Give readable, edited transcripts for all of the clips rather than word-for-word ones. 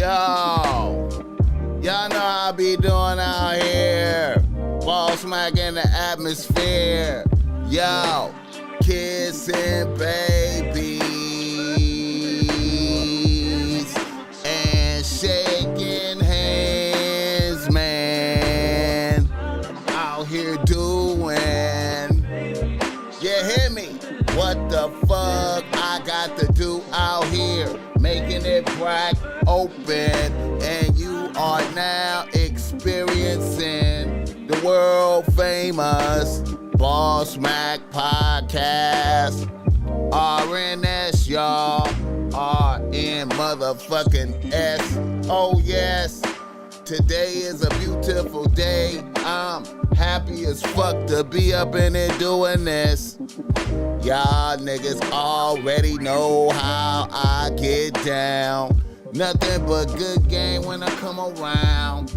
Yo, y'all know how I be doing out here. BossMack in the atmosphere. Yo, kissing babies and shaking hands, man. Out here doing, you hear me? What the fuck I got to do out here? Making it crack open, and you are now experiencing the world famous BossMack podcast. RNS, y'all. RN motherfucking S. Oh yes, today is a beautiful day. I'm happy as fuck to be up in here doing this. Y'all niggas already know how I get down. Nothing but good game when I come around.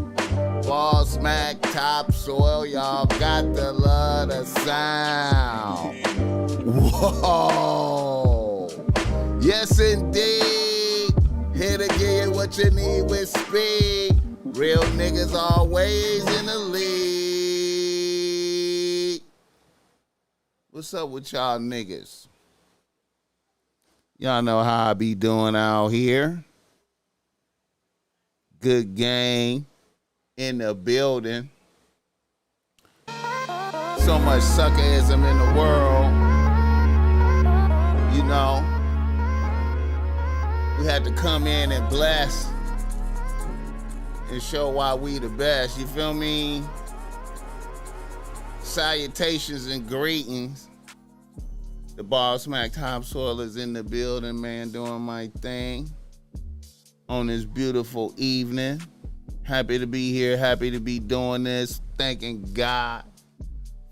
BossMack topsoil, y'all got to love the sound. Whoa. Yes, indeed. Here to give you what you need with speed. Real niggas always in the lead. What's up with y'all niggas? Y'all know how I be doing out here. Good game in the building. So much suckerism in the world. You know, we had to come in and bless and show why we the best. You feel me? Salutations and greetings. The BossMack topsoil is in the building, man, doing my thing on this beautiful evening. Happy to be here, happy to be doing this. Thanking God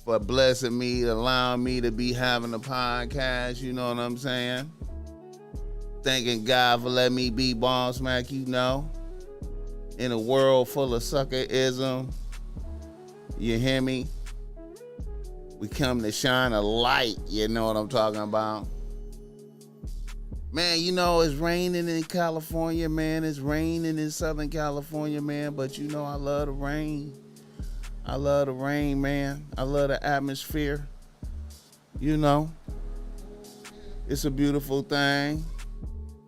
for blessing me, allowing me to be having a podcast, you know what I'm saying? Thanking God for letting me be BossMack, you know, in a world full of suckerism. You hear me? We come to shine a light, you know what I'm talking about? Man, you know, it's raining in California, man. It's raining in Southern California, man. But you know, I love the rain. I love the rain, man. I love the atmosphere. You know, it's a beautiful thing.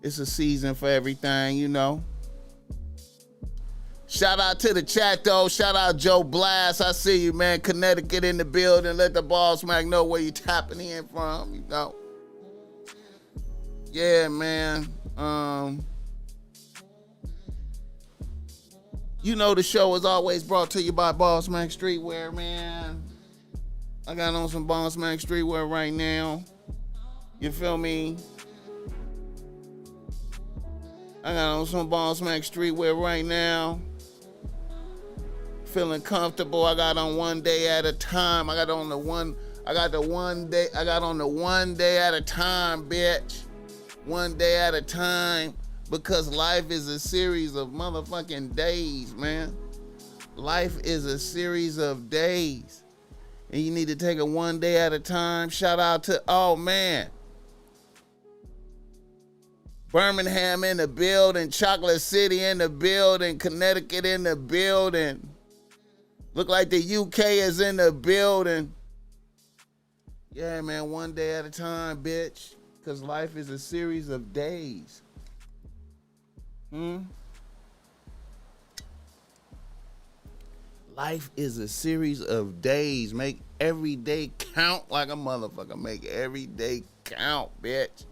It's a season for everything, you know. Shout out to the chat, though. Shout out Joe Blast. I see you, man. Connecticut in the building. Let the BossMack know where you tapping in from, you know. Yeah, man. You know the show is always brought to you by BossMack Streetwear, man. I got on some BossMack Streetwear right now. You feel me? I got on some BossMack Streetwear right now. Feeling comfortable. I got on one day at a time. I got on the one day at a time, bitch. One day at a time, because life is a series of motherfucking days, man. Life is a series of days, and you need to take it one day at a time. Shout out to, oh man, Birmingham in the building, Chocolate City in the building, Connecticut in the building. Look like the UK is in the building. Yeah, man, one day at a time, bitch. Because life is a series of days. Life is a series of days. Make every day count like a motherfucker. Make every day count, bitch.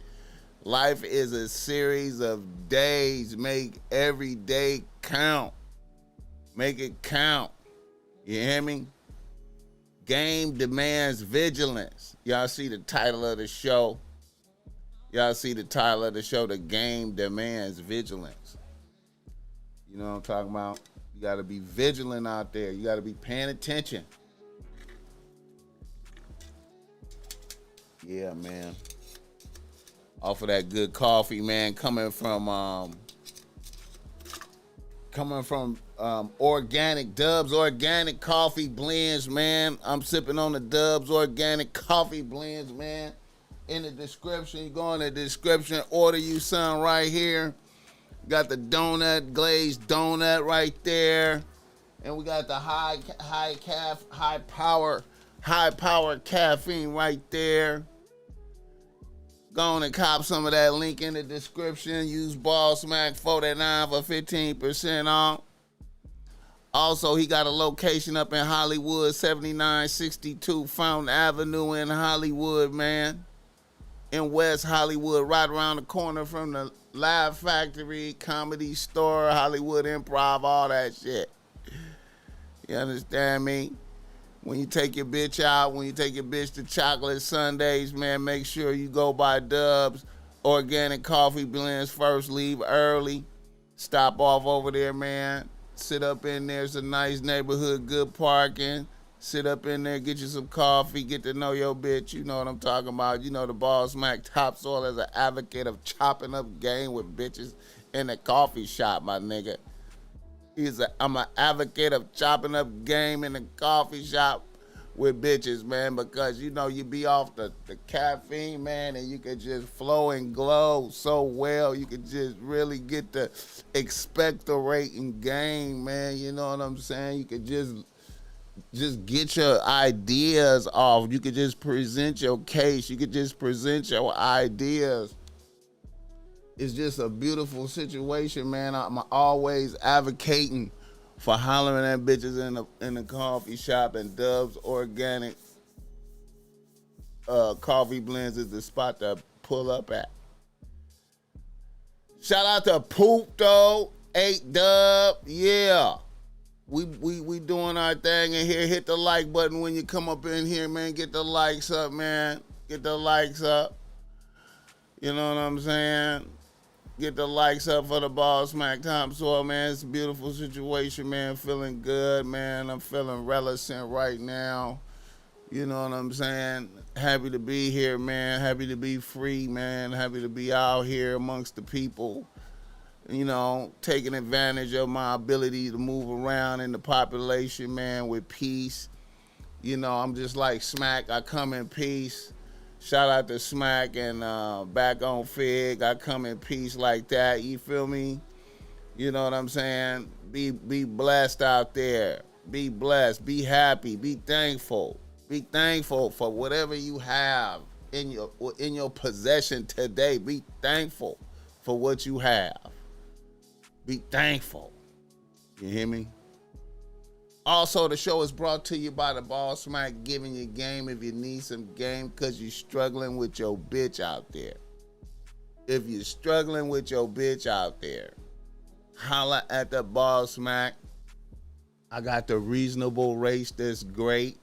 Life is a series of days. Make every day count. Make it count. You hear me? Game demands vigilance. Y'all see the title of the show. The game demands vigilance. You know what I'm talking about? You got to be vigilant out there. You got to be paying attention. Yeah, man. Off of that good coffee, man, coming from organic Dubs organic coffee blends, man. I'm sipping on the Dubs organic coffee blends, man. In the description, you go in the description, order you some right here. Got the donut, glazed donut right there. And we got the high power caffeine right there. Go on and cop some of that link in the description. Use BossMack 49 for 15% off. Also, he got a location up in Hollywood, 7962 Fountain Avenue in Hollywood, man. In West Hollywood, right around the corner from the Live Factory, Comedy Store, Hollywood Improv, all that shit. You understand me? When you take your bitch out, when you take your bitch to Chocolate Sundays, man, make sure you go by Dubs Organic Coffee Blends first. Leave early. Stop off over there, man. Sit up in there. It's a nice neighborhood, good parking. Sit up in there, get you some coffee, get to know your bitch. You know what I'm talking about. You know the BossMack Topsoil as an advocate of chopping up game with bitches in the coffee shop, my nigga. I'm an advocate of chopping up game in the coffee shop with bitches, man, because you know you be off the caffeine, man, and you could just flow and glow so well. You could just really get the expectorating game, man. You know what I'm saying? You could just get your ideas off. You could just present your case. You could just present your ideas. It's just a beautiful situation, man. I'm always advocating for hollering at bitches in the coffee shop, and Dubs Organic Coffee Blends is the spot to pull up at. Shout out to Poop though, 8 Dub, yeah. We doing our thing in here. Hit the like button when you come up in here, man. Get the likes up, man. Get the likes up. You know what I'm saying? Get the likes up for the BossMack Topsoil, man. It's a beautiful situation, man. Feeling good, man. I'm feeling reticent right now. You know what I'm saying? Happy to be here, man. Happy to be free, man. Happy to be out here amongst the people. You know, taking advantage of my ability to move around in the population, man, with peace. You know, I'm just like Smack. I come in peace. Shout out to Smack and Back on Fig. I come in peace like that. You feel me? You know what I'm saying? Be blessed out there. Be blessed. Be happy. Be thankful. Be thankful for whatever you have in your possession today. Be thankful for what you have. Be thankful. You hear me? Also, the show is brought to you by the BossMack, giving you game if you need some game because you're struggling with your bitch out there. If you're struggling with your bitch out there, holla at the BossMack. I got the reasonable race that's great.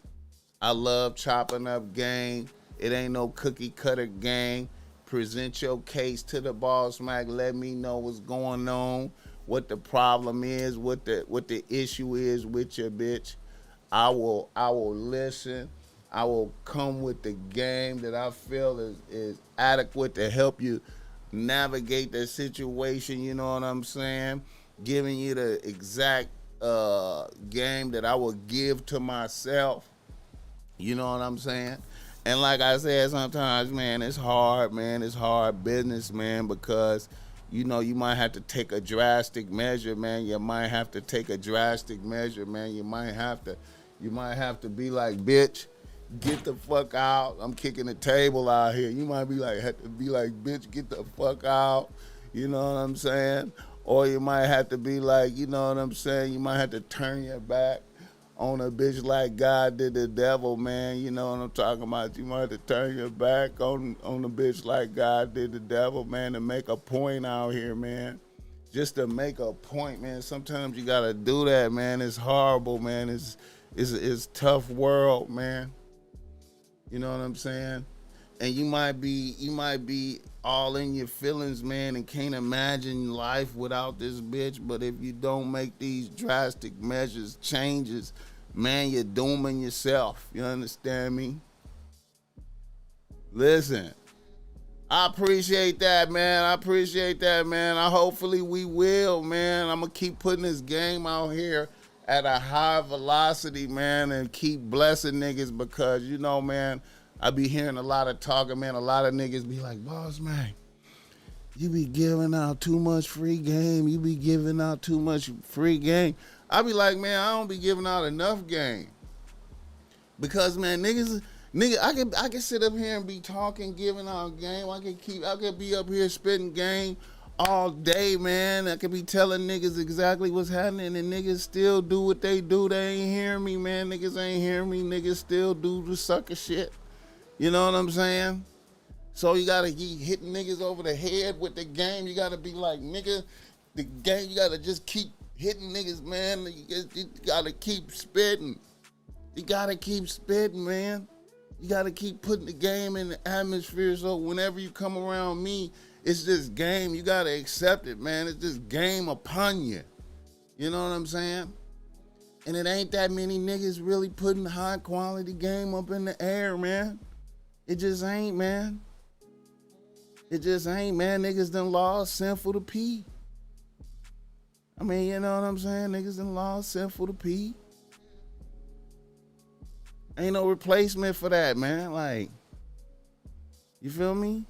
I love chopping up game. It ain't no cookie cutter game. Present your case to the BossMack. Let me know what's going on, what the problem is, what the issue is with your bitch. I will listen. I will come with the game that I feel is adequate to help you navigate the situation. You know what I'm saying? Giving you the exact game that I will give to myself. You know what I'm saying? And like I said, sometimes, man, it's hard, man. It's hard business, man, because you know, you might have to take a drastic measure, man. You might have to take a drastic measure, man. You might have to be like, bitch, get the fuck out. I'm kicking the table out here. You might have to be like, bitch, get the fuck out. You know what I'm saying? Or you might have to be like, you know what I'm saying? You might have to turn your back on a bitch like God did the devil, man. You know what I'm talking about? You might have to turn your back on a bitch like God did the devil, man, to make a point out here, man. Just to make a point, man. Sometimes you gotta do that, man. It's horrible, man. It's tough world, man. You know what I'm saying? And you might be all in your feelings, man, and can't imagine life without this bitch. But if you don't make these drastic measures, changes, man, you're dooming yourself. You understand me? Listen, I appreciate that, man. Hopefully we will, man. I'm going to keep putting this game out here at a high velocity, man, and keep blessing niggas because, you know, man, I be hearing a lot of talking, man. A lot of niggas be like, BossMack, You be giving out too much free game. You be giving out too much free game. I be like, man, I don't be giving out enough game. Because man, I can sit up here and be talking, giving out game. I could be up here spitting game all day, man. I could be telling niggas exactly what's happening, and niggas still do what they do. They ain't hearing me, man. Niggas ain't hearing me. Niggas still do the sucker shit. You know what I'm saying? So you gotta keep hitting niggas over the head with the game. You gotta be like, nigga, the game, you gotta just keep hitting niggas, man. You gotta keep spitting. You gotta keep spitting, man. You gotta keep putting the game in the atmosphere, so whenever you come around me, it's just game. You gotta accept it, man. It's just game upon you. You know what I'm saying? And it ain't that many niggas really putting high quality game up in the air, man. It just ain't, man. It just ain't, man. Niggas done lost Sinful to P. I mean, you know what I'm saying? Niggas done lost Sinful to P. Ain't no replacement for that, man. Like, you feel me?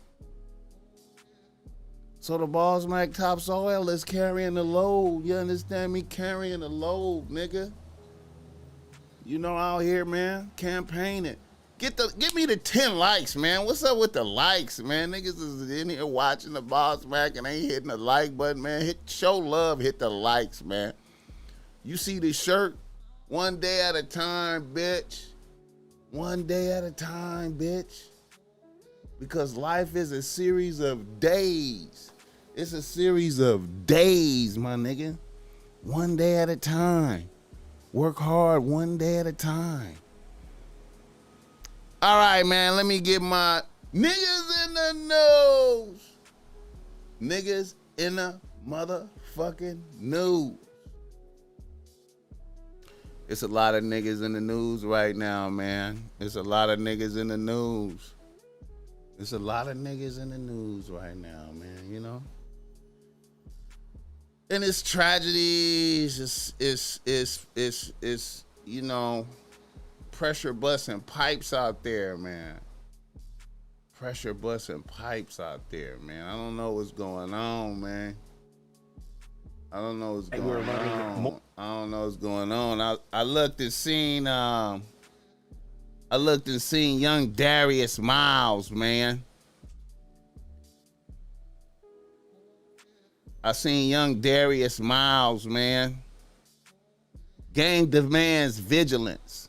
So the BossMack Topsoil is carrying the load. You understand me? Carrying the load, nigga. You know, out here, man, campaigning. Get me the 10 likes, man. What's up with the likes, man? Niggas is in here watching the BossMack and ain't hitting the like button, man. Show love, hit the likes, man. You see the shirt? One day at a time, bitch. One day at a time, bitch. Because life is a series of days. It's a series of days, my nigga. One day at a time. Work hard one day at a time. All right, man, let me get my niggas in the news. Niggas in the motherfucking news. It's a lot of niggas in the news right now, man. It's a lot of niggas in the news. It's a lot of niggas in the news right now, man, you know? And it's tragedies, it's you know, pressure busting pipes out there, man. Pressure busting pipes out there, man. I don't know what's going on, man. I don't know what's going on. I don't know what's going on. I looked and seen young Darius Miles, man. I seen young Darius Miles, man. Game demands vigilance.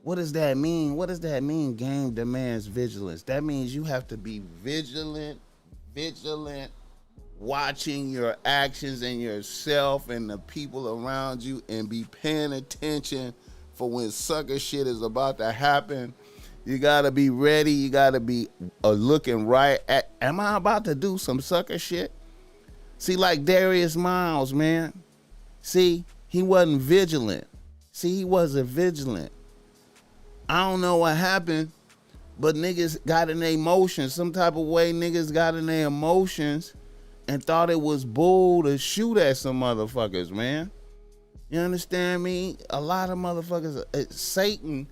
What does that mean? What does that mean, game demands vigilance? That means you have to be vigilant, watching your actions and yourself and the people around you, and be paying attention for when sucker shit is about to happen. You gotta be ready. You gotta be looking right at, am I about to do some sucker shit? See, like Darius Miles, man. See, he wasn't vigilant. He wasn't vigilant. I don't know what happened, but niggas got in their emotions. Some type of way niggas got in their emotions and thought it was bull to shoot at some motherfuckers, man. You understand me? A lot of motherfuckers, Satan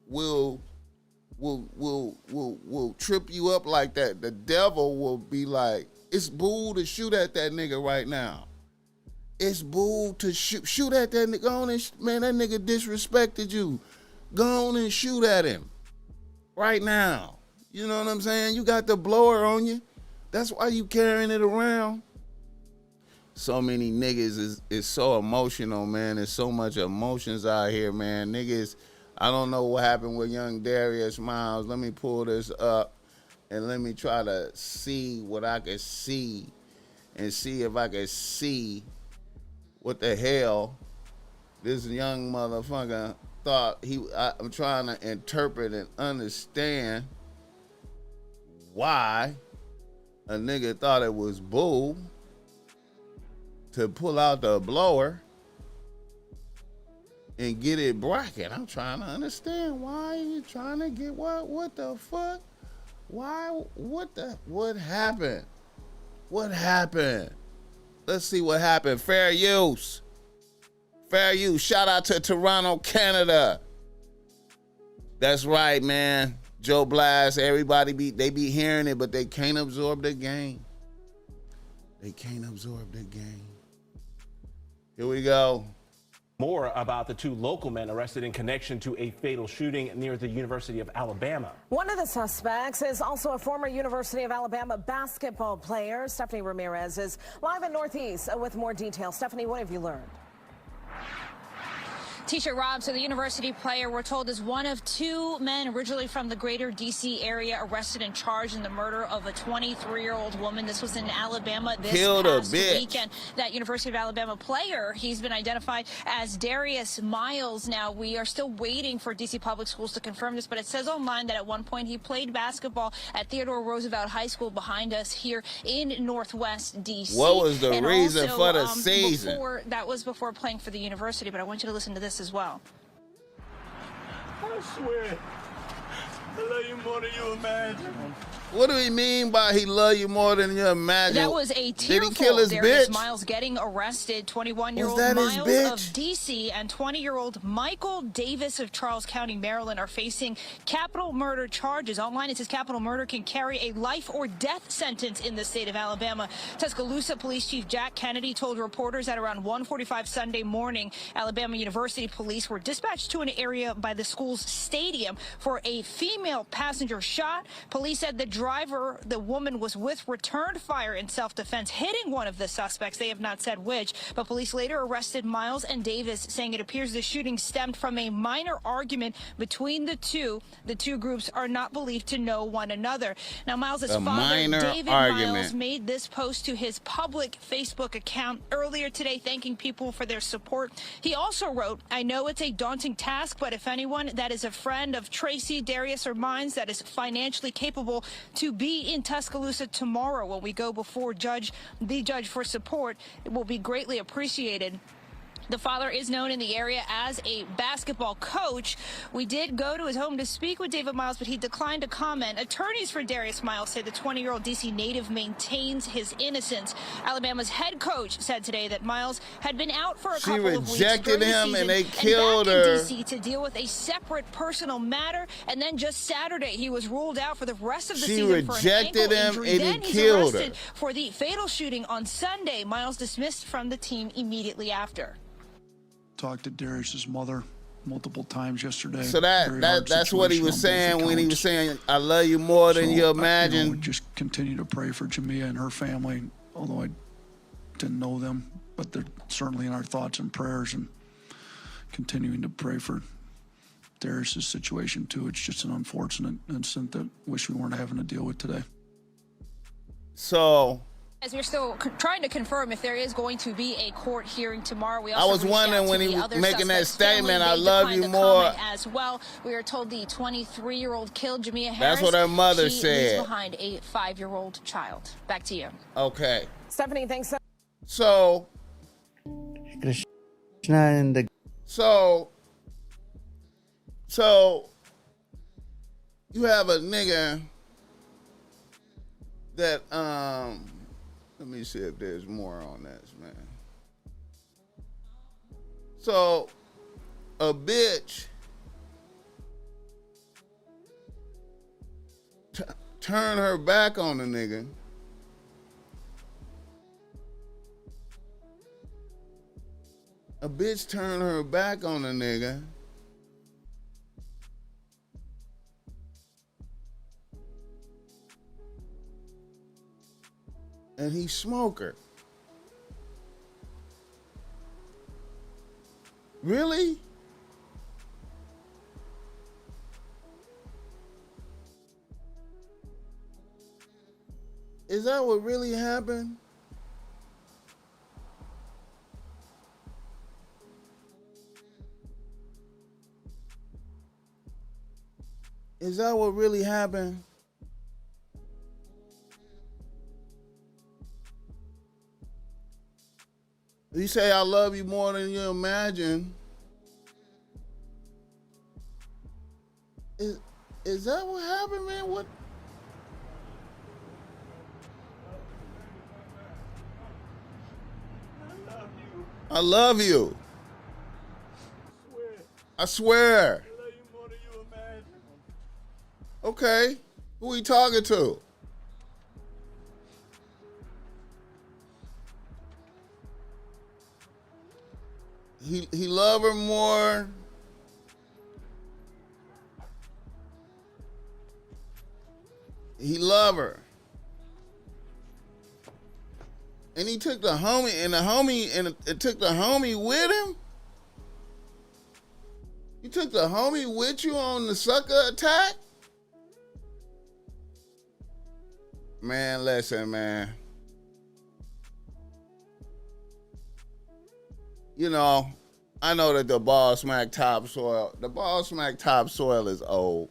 will trip you up like that. The devil will be like, it's bull to shoot at that nigga right now. It's bull to shoot at that nigga. Go on and man, that nigga disrespected you. Go on and shoot at him right now. You know what I'm saying? You got the blower on you. That's why you carrying it around. So many niggas is so emotional, man. There's so much emotions out here, man. Niggas, I don't know what happened with young Darius Miles. Let me pull this up and let me try to see what I can see and see if I can see what the hell this young motherfucker thought I'm trying to interpret and understand why a nigga thought it was bull to pull out the blower and get it bracket. I'm trying to understand why you trying to get what the fuck? Why, what happened? What happened? Let's see what happened. Fair use. Fair use. Shout out to Toronto, Canada. That's right, man. Joe Blast, everybody they be hearing it, but they can't absorb the game. They can't absorb the game. Here we go. More about the two local men arrested in connection to a fatal shooting near the University of Alabama. One of the suspects is also a former University of Alabama basketball player. Stephanie Ramirez is live in Northeast with more details. Stephanie, what have you learned? Tisha Robb, so the university player, we're told, is one of two men originally from the greater D.C. area arrested and charged in the murder of a 23-year-old woman. This was in Alabama this past weekend. That University of Alabama player, he's been identified as Darius Miles. Now, we are still waiting for D.C. Public Schools to confirm this, but it says online that at one point he played basketball at Theodore Roosevelt High School behind us here in Northwest D.C. What was the reason for the season? That was before playing for the university, but I want you to listen to this as well. I swear, I love you more than you imagine. What do he mean by he love you more than you imagine? That was a tearful Did he kill his Darius bitch? Miles getting arrested. 21-year-old Miles of D.C. and 20-year-old Micheal Davis of Charles County, Maryland, are facing capital murder charges. Online, it says capital murder can carry a life or death sentence in the state of Alabama. Tuscaloosa Police Chief Jack Kennedy told reporters at around 1:45 Sunday morning, Alabama University police were dispatched to an area by the school's stadium for a female passenger shot. Police said the driver the woman was with returned fire in self-defense, hitting one of the suspects. They have not said which, but police later arrested Miles and Davis, saying it appears the shooting stemmed from a minor argument between the two. The two groups are not believed to know one another. Now, Miles' father, David Miles, made this post to his public Facebook account earlier today, thanking people for their support. He also wrote, "I know it's a daunting task, but if anyone that is a friend of Tracy, Darius, or mine that is financially capable to be in Tuscaloosa tomorrow when we go before the judge for support, it will be greatly appreciated." The father is known in the area as a basketball coach. We did go to his home to speak with David Miles, but he declined to comment. Attorneys for Darius Miles say the 20-year-old D.C. native maintains his innocence. Alabama's head coach said today that Miles had been out for a couple of weeks. She rejected him and they killed her. Back in D.C. to deal with a separate personal matter, and then just Saturday he was ruled out for the rest of the season for an ankle injury. Then he's arrested for the fatal shooting on Sunday. Miles dismissed from the team immediately after. Talked to Darius's mother multiple times yesterday. So that's what he was saying when he was saying, "I love you more than you imagine." We just continue to pray for Jamia and her family, although I didn't know them, but they're certainly in our thoughts and prayers, and continuing to pray for Darius's situation too. It's just an unfortunate incident that wish we weren't having to deal with today. So, as we're still trying to confirm if there is going to be a court hearing tomorrow. We I also was wondering when he was making that statement, "I love you more." As well, we are told the 23-year-old killed Jamia Harris. That's what her mother said. She leaves behind a 5-year-old child. Back to you. Okay. Stephanie, thanks. So you have a nigga that let me see if there's more on this, man. So a bitch turn her back on the nigga. A bitch turned her back on the nigga. And he smoker. Really? Is that what really happened? Is that what really happened? You say I love you more than you imagine. Is that what happened, man? What? I love you. I swear. Okay, who he talking to? He love her more. He love her. And he took the homie, and it took the homie with him? You took the homie with you on the sucker attack? Man, listen, man. You know, I know that the BossMack topsoil is old.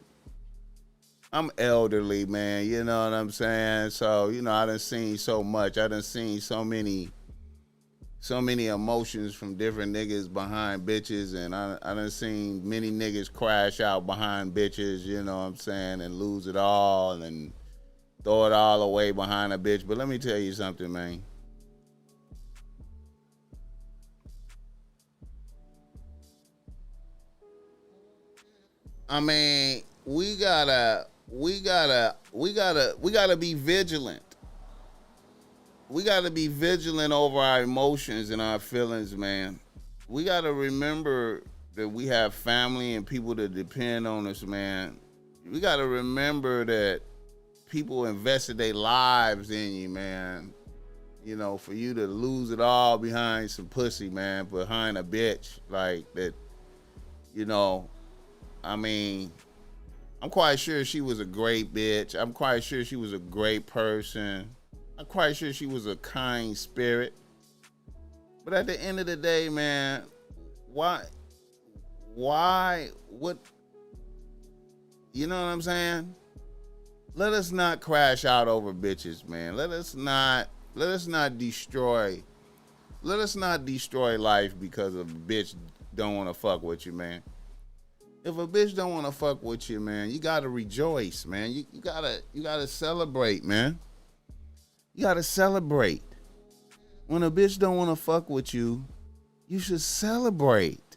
I'm elderly, man. You know what I'm saying? So, you know, I done seen so much. I done seen so many emotions from different niggas behind bitches, and I done seen many niggas crash out behind bitches, you know what I'm saying, and lose it all and throw it all away behind a bitch. But let me tell you something, man. I mean, we gotta be vigilant. We gotta be vigilant over our emotions and our feelings, man. We gotta remember that we have family and people that depend on us, man. We gotta remember that people invested their lives in you, man. You know, for you to lose it all behind some pussy, man, behind a bitch like that, you know. I mean, I'm quite sure she was a great bitch. I'm quite sure she was a great person. I'm quite sure she was a kind spirit. But at the end of the day, man, what, you know what I'm saying? Let us not crash out over bitches, man. Let us not destroy life because a bitch don't want to fuck with you, man. If a bitch don't want to fuck with you, man, you gotta rejoice, man. You gotta celebrate, man. You gotta celebrate. When a bitch don't want to fuck with you, you should celebrate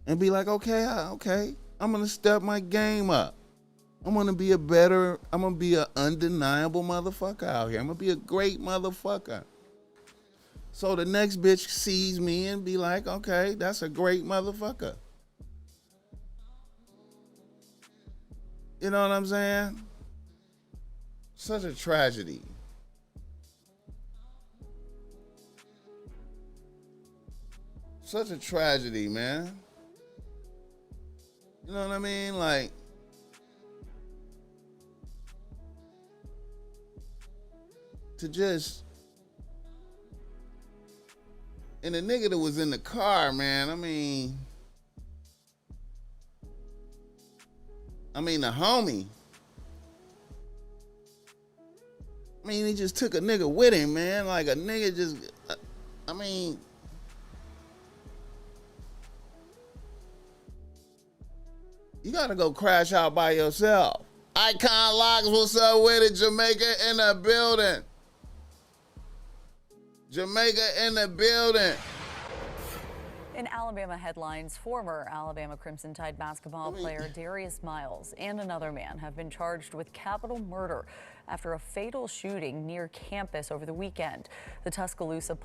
and be like, okay, I'm gonna step my game up. I'm gonna be an undeniable motherfucker out here. I'm gonna be a great motherfucker. So the next bitch sees me and be like, okay, that's a great motherfucker. You know what I'm saying? Such a tragedy. Such a tragedy, man. You know what I mean? Like, to just, and the nigga that was in the car, man, I mean, the homie. I mean, he just took a nigga with him, man. Like a nigga just, I mean, you gotta go crash out by yourself. Icon Locks, what's up with it? Jamaica in the building. Jamaica in the building. In Alabama headlines, former Alabama Crimson Tide basketball player Darius Miles and another man have been charged with capital murder after a fatal shooting near campus over the weekend. The Tuscaloosa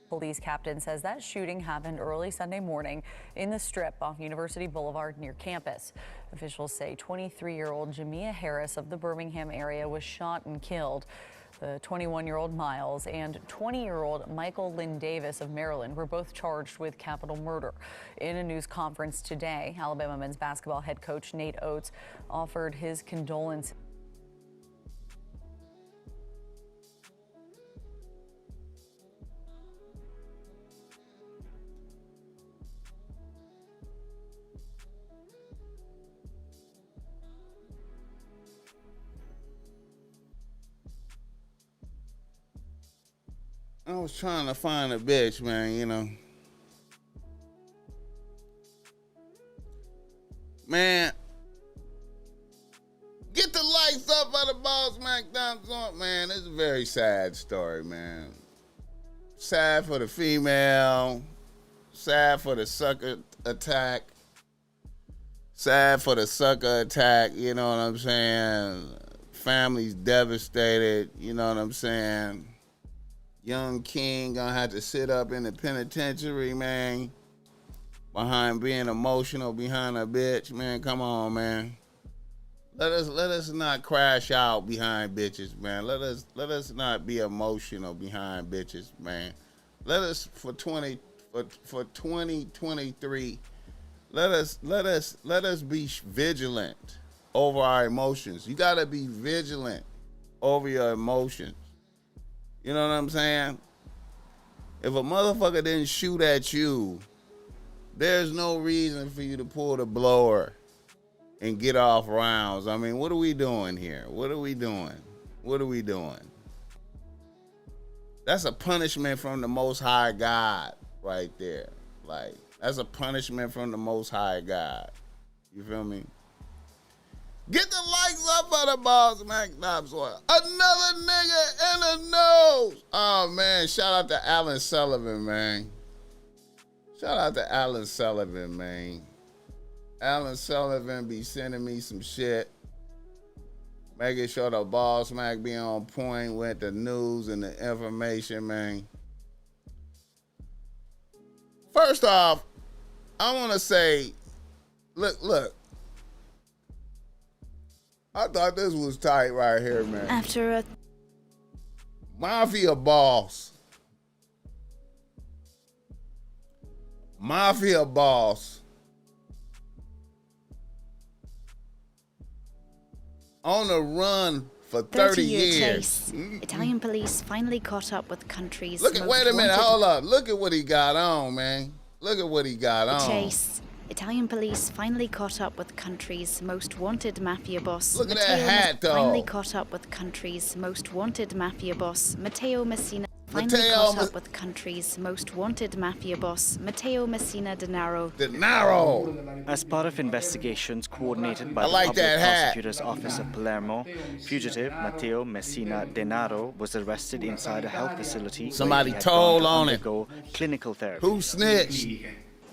police captain says that shooting happened early Sunday morning in the Strip off University Boulevard near campus. Officials say 23-year-old Jamia Harris of the Birmingham area was shot and killed. The 21-year-old Miles and 20-year-old Micheal Lynn Davis of Maryland were both charged with capital murder. In a news conference today, Alabama men's basketball head coach Nate Oates offered his condolences. I was trying to find a bitch, man, you know. Man, get the lights up for the BossMack thumbs up, man. It's a very sad story, man. Sad for the female. Sad for the sucker attack. Sad for the sucker attack, you know what I'm saying? Family's devastated, you know what I'm saying? Young King gonna have to sit up in the penitentiary, man, behind being emotional behind a bitch, man. Come on, man. Let us not crash out behind bitches, man. Let us not be emotional behind bitches, man. Let us for 2023. Let us be vigilant over our emotions. You gotta be vigilant over your emotions. You know what I'm saying? If a motherfucker didn't shoot at you, there's no reason for you to pull the blower and get off rounds. I mean, what are we doing here? What are we doing? What are we doing? That's a punishment from the Most High God right there. Like, that's a punishment from the Most High God. You feel me? Get the likes up for the BossMack topsoil. Another nigga in the nose. Oh, man. Shout out to Alan Sullivan, man. Shout out to Alan Sullivan, man. Alan Sullivan be sending me some shit, making sure the BossMack be on point with the news and the information, man. First off, I want to say, look. I thought this was tight right here, man. After a Mafia boss. On the run for 30 years. chase, Italian police finally caught up with the country's Wait a minute, wanted hold up. Look at what he got on, man. Look at what he got on. chase. Italian police finally caught up with the country's most wanted mafia boss. Look at that hat, though. Finally caught up with the country's most wanted mafia boss, Matteo Messina. Finally caught up with the country's most wanted mafia boss, Matteo Messina Denaro. As part of investigations coordinated by I the like Public that hat. Prosecutor's Office of Palermo, fugitive Matteo Messina Denaro was arrested inside a health facility. Somebody where he had told gone to on it. undergo clinical therapy. Who snitched?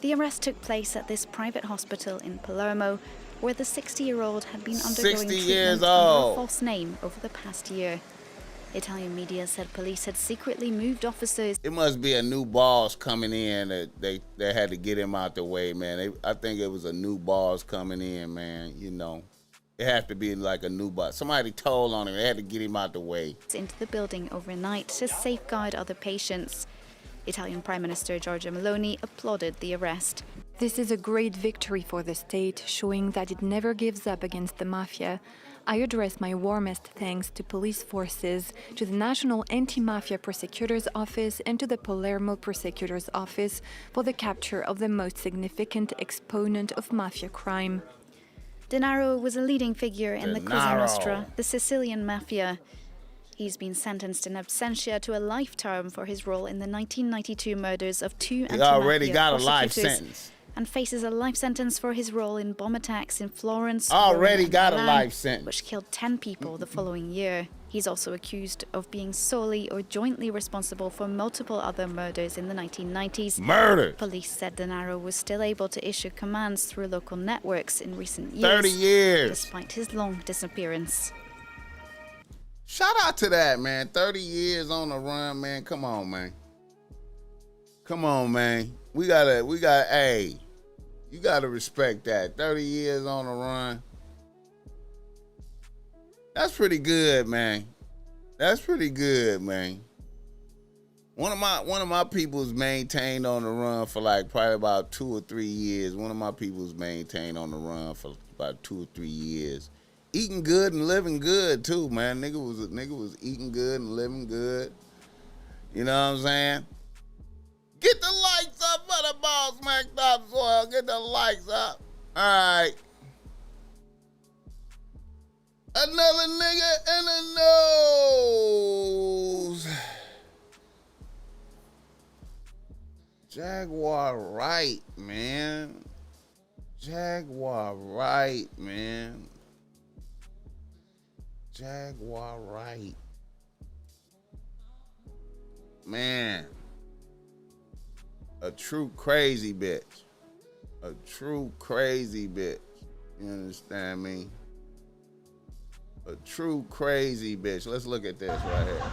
The arrest took place at this private hospital in Palermo, where the 60-year-old had been undergoing 60 treatment years under a old. false name over the past year. Italian media said police had secretly moved officers. It must be a new boss coming in that they had to get him out the way, man. I think it was a new boss coming in, man. You know, it has to be like a new boss. Somebody told on him. They had to get him out the way. Into the building overnight to safeguard other patients. Italian Prime Minister Giorgia Meloni applauded the arrest. This is a great victory for the state, showing that it never gives up against the mafia. I address my warmest thanks to police forces, to the National Anti-Mafia Prosecutor's Office and to the Palermo Prosecutor's Office for the capture of the most significant exponent of mafia crime. Denaro was a leading figure in the Cosa Nostra, the Sicilian mafia. He's been sentenced in absentia to a life term for his role in the 1992 murders of two He already anti-mafia got a life prosecutors, sentence. and faces a life sentence for his role in bomb attacks in Florence, Already Rome, got and a Milan, life sentence. which killed 10 people the following year. He's also accused of being solely or jointly responsible for multiple other murders in the 1990s. Murder. Police said Denaro was still able to issue commands through local networks in recent years, 30 years. despite his long disappearance. Shout out to that, man. 30 years on the run, man. Come on, man. Come on, man. We gotta, hey, you gotta respect that. 30 years on the run. That's pretty good, man. That's pretty good, man. One of my people's maintained on the run for like probably about 2 or 3 years. One of my people's maintained on the run for about 2 or 3 years. Eating good and living good too, man. Nigga was eating good and living good. You know what I'm saying? Get the likes up for the BossMack topsoil. Get the likes up. All right. Another nigga in the nose. Jaguar right, man. Jaguar right, man. Jaguar right. Man. A true crazy bitch. A true crazy bitch. You understand me? A true crazy bitch. Let's look at this right here.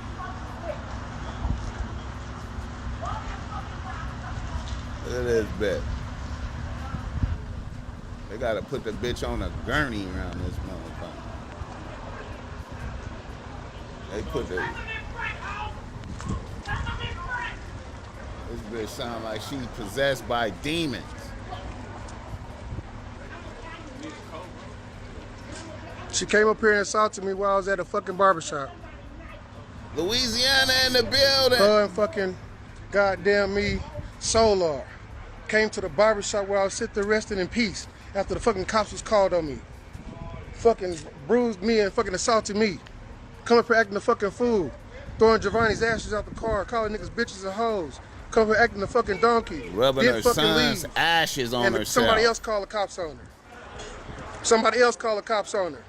Look at this bitch. They gotta put the bitch on a gurney around this motherfucker. They put the... This bitch sound like she's possessed by demons. She came up here and assaulted me while I was at a fucking barbershop. Louisiana in the building. Her and fucking goddamn me, Solar, came to the barbershop where I was sitting there resting in peace after the fucking cops was called on me. Fucking bruised me and fucking assaulted me. Come up here acting a fucking fool. Throwing Giovanni's ashes out the car, calling niggas bitches and hoes. Come up here acting a fucking donkey. Rubbing her son's ashes on herself. Somebody else call the cops on her. Somebody else call the cops on her.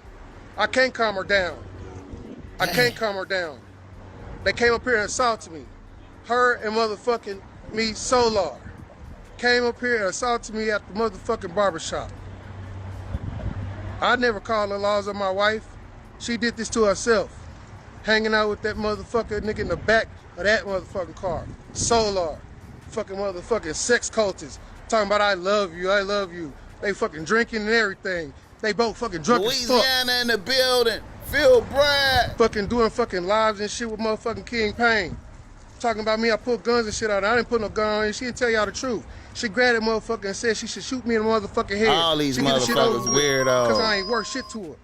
I can't calm her down. I can't calm her down. They came up here and assaulted me. Her and motherfucking me, Solar, came up here and assaulted me at the motherfucking barbershop. I never called the laws on my wife. She did this to herself. Hanging out with that motherfucker nigga in the back of that motherfucking car. Solar, fucking motherfucking sex cultists. Talking about I love you, I love you. They fucking drinking and everything. They both fucking drunk as fuck. Louisiana in the building. Phil Brad. Fucking doing fucking lives and shit with motherfucking King Payne. Talking about me, I pulled guns and shit out. I didn't put no gun on her. She didn't tell y'all the truth. She grabbed that motherfucker and said she should shoot me in the motherfucking head. All these motherfuckers weirdos. Because I ain't worth shit to her.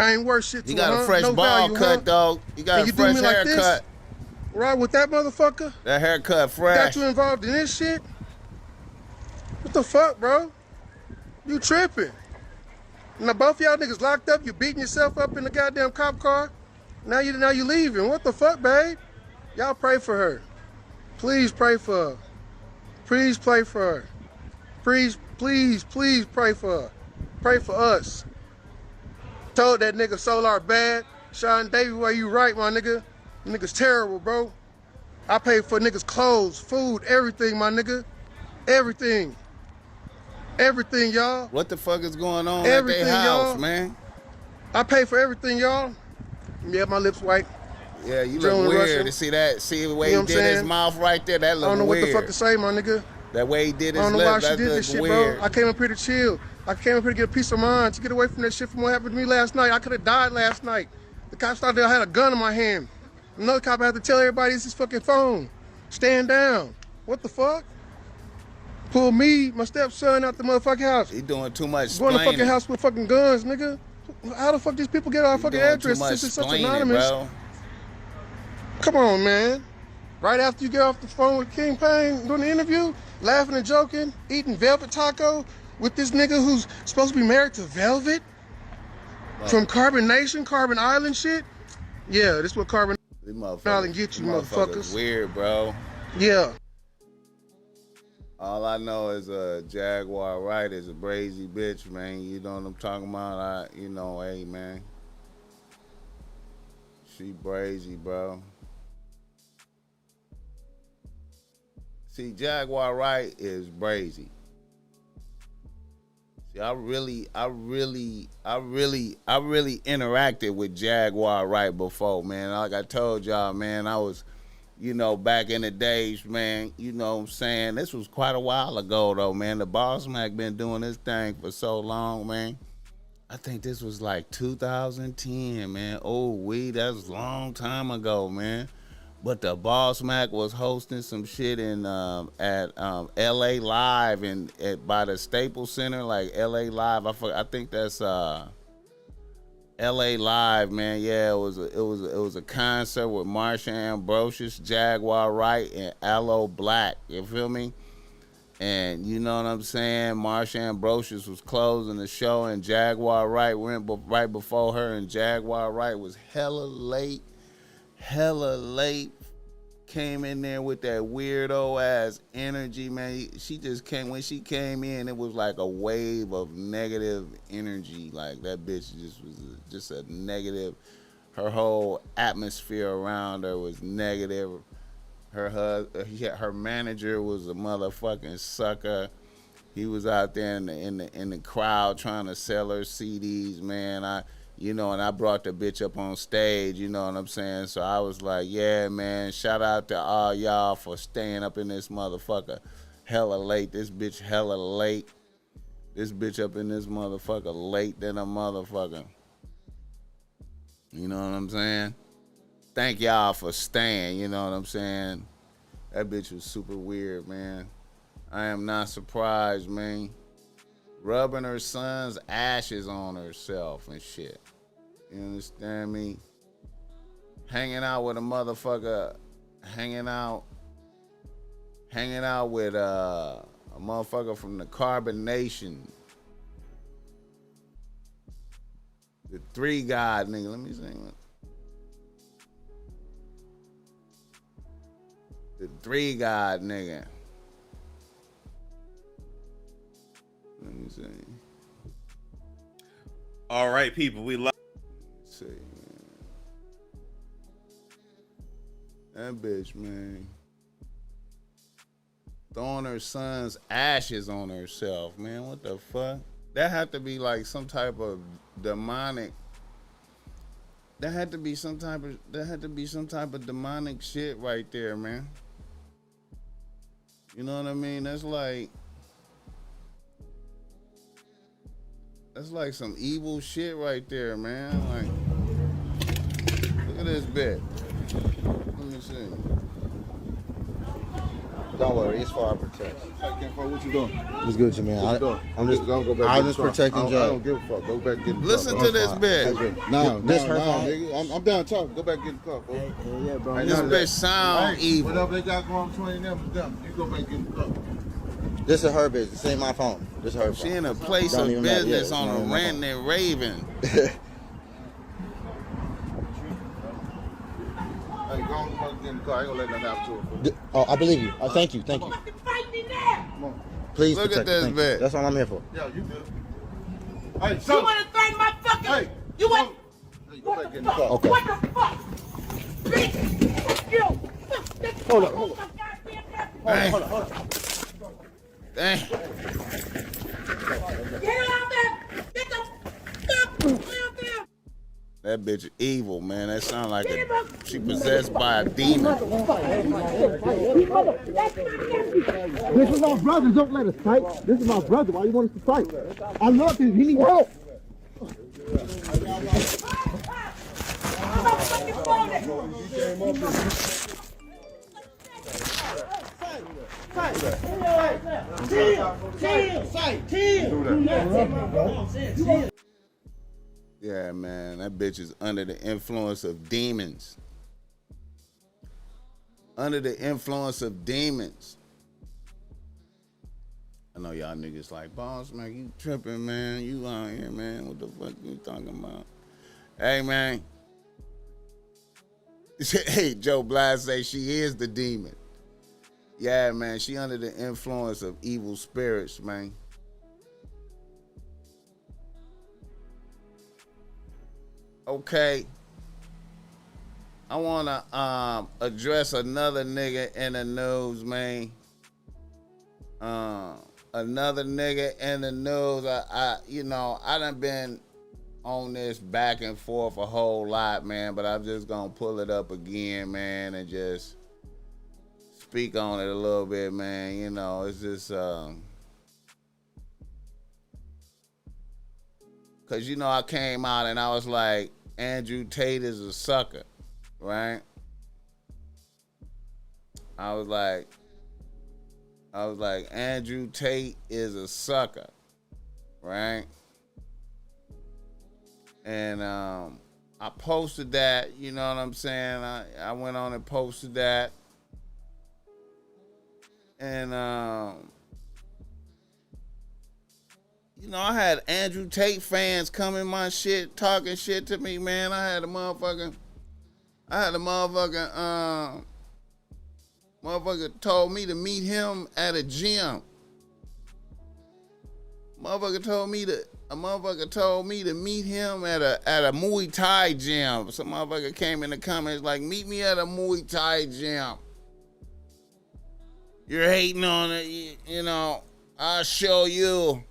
I ain't worth shit to her. You got a fresh ball cut, though. You got a fresh haircut. Right with that motherfucker? That haircut fresh. Got you involved in this shit? What the fuck, bro? You tripping. Now both y'all niggas locked up, you beating yourself up in the goddamn cop car. Now you leaving. What the fuck, babe? Y'all pray for her. Please pray for her. Please pray for her. Please pray for her. Pray for us. Told that nigga Solar bad. Sean Davey, where you right, my nigga? Niggas terrible, bro. I pay for niggas' clothes, food, everything, my nigga. Everything. Everything, y'all. What the fuck is going on at their house, man? I pay for everything, y'all. Yeah, my lips white. Yeah, you look weird to see that. See the way he did his mouth right there? That look weird. I don't know what the fuck to say, my nigga. That way he did his lip, I don't know why she did this shit, weird. bro. I came up here to chill. I came up here to get a peace of mind, to get away from that shit from what happened to me last night. I could have died last night. The cops thought I had a gun in my hand. Another cop had to tell everybody it's his fucking phone. Stand down. What the fuck? Pull me, my stepson, out the motherfucking house. He doing too much Going to fucking house with fucking guns, nigga. How the fuck these people get our fucking address since it's such anonymous? Bro. Come on, man. Right after you get off the phone with King Payne doing the interview, laughing and joking, eating Velvet Taco with this nigga who's supposed to be married to Velvet from Carbon Nation, Carbon Island shit. Yeah, this is what Carbon Island get you, motherfuckers. Weird, bro. Yeah. All I know is Jaguar Wright is a brazy bitch, man. You know what I'm talking about? Hey, man. She brazy, bro. See, Jaguar Wright is brazy. See, I really interacted with Jaguar Wright before, man. Like I told y'all, man, I was, back in the days, man, you know what I'm saying? This was quite a while ago, though, man. The BossMack been doing this thing for so long, man. I think this was like 2010, man. Oh, that was a long time ago, man. But the BossMack was hosting some shit in at LA Live by the Staples Center, like LA Live. I think that's LA Live, man. Yeah, it was a concert with Marsha Ambrosius, Jaguar Wright, and Aloe Black. You feel me? And you know what I'm saying? Marsha Ambrosius was closing the show, and Jaguar Wright went right before her, and Jaguar Wright was hella late. Came in there with that weirdo ass energy, man. She just came, when she came in, it was like a wave of negative energy. Like that bitch just was just a negative. Her whole atmosphere around her was negative. Her manager was a motherfucking sucker. He was out there in the crowd trying to sell her CDs, man. And I brought the bitch up on stage, you know what I'm saying? So I was like, yeah, man, shout out to all y'all for staying up in this motherfucker hella late. This bitch hella late. This bitch up in this motherfucker late than a motherfucker. You know what I'm saying? Thank y'all for staying, you know what I'm saying? That bitch was super weird, man. I am not surprised, man. Rubbing her son's ashes on herself and shit. You understand me? Hanging out with a motherfucker, hanging out with a motherfucker from the Carbon Nation. The 3 God nigga. Let me see. The 3 God nigga. Let me see. All right, people, we love. See, man. That bitch, man. Throwing her son's ashes on herself, man. What the fuck? That had to be like some type of demonic. That had to be some type of demonic shit right there, man. You know what I mean? That's like some evil shit right there, man. Like, look at this bit. Let me see. Don't worry, it's for our protection. What you doing? What's good, you man? I'm just protecting Jay. I don't give a fuck. Go back and get in the Listen car. to this bit. This her phone, nigga. I'm done talking. Go back and get in the car, bro. Yeah, bro. This bitch sound evil. Whatever they got going between them is them. You go back and get in the car. This is her business. This ain't my phone. This is her phone. She in a place of business on a rant and raving. Hey, go on, get in the car. I ain't gonna let nothing happen to her. Oh, I believe you. Thank you. Thank you. Please look at this bit. That's all I'm here for. Yeah, you good. Hey, so. You want to thank my fucking. Hey, you want. Hey, go back and get in the car. Okay. What the fuck? Bitch, fuck you. Hold up. Hey. Hold up. Dang. Get out there. Get the fuck out there. That bitch evil, man. That sound like she possessed by a demon. This is my brother. Don't let us fight. This is my brother. Why you want us to fight? I love him. He needs help. Yeah, man. That bitch is under the influence of demons. Under the influence of demons. I know y'all niggas like, BossMack, you tripping, man. You out here, man. What the fuck you talking about? Hey, man. Hey, Joe Blas say she is the demon. Yeah, man. She under the influence of evil spirits, man. Okay. I want to address another nigga in the news, man. Another nigga in the news. I done been on this back and forth a whole lot, man, but I'm just going to pull it up again, man, and just speak on it a little bit, man. You know, it's just, because, I came out and I was like, Andrew Tate is a sucker, right? I was like, Andrew Tate is a sucker, right? And I posted that, you know what I'm saying? I went on and posted that. And, I had Andrew Tate fans come in my shit, talking shit to me, man. I had a motherfucker told me to meet him at a gym. A motherfucker told me to meet him at a Muay Thai gym. Some motherfucker came in the comments like, meet me at a Muay Thai gym. You're hating on it, I'll show you.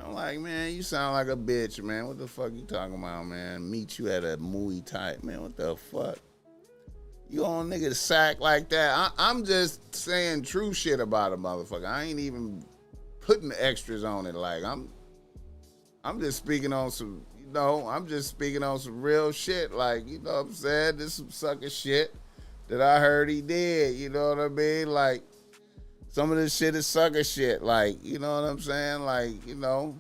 I'm like, man, you sound like a bitch, man. What the fuck you talking about, man? Meet you at a movie type, man. What the fuck? You on nigga sack like that? I'm just saying true shit about a motherfucker. I ain't even putting the extras on it. Like, I'm just speaking on some, you know, I'm just speaking on some real shit. Like, you know what I'm saying? This some sucker shit that I heard he did. You know what I mean? Like, some of this shit is sucker shit. Like, you know what I'm saying? Like, you know.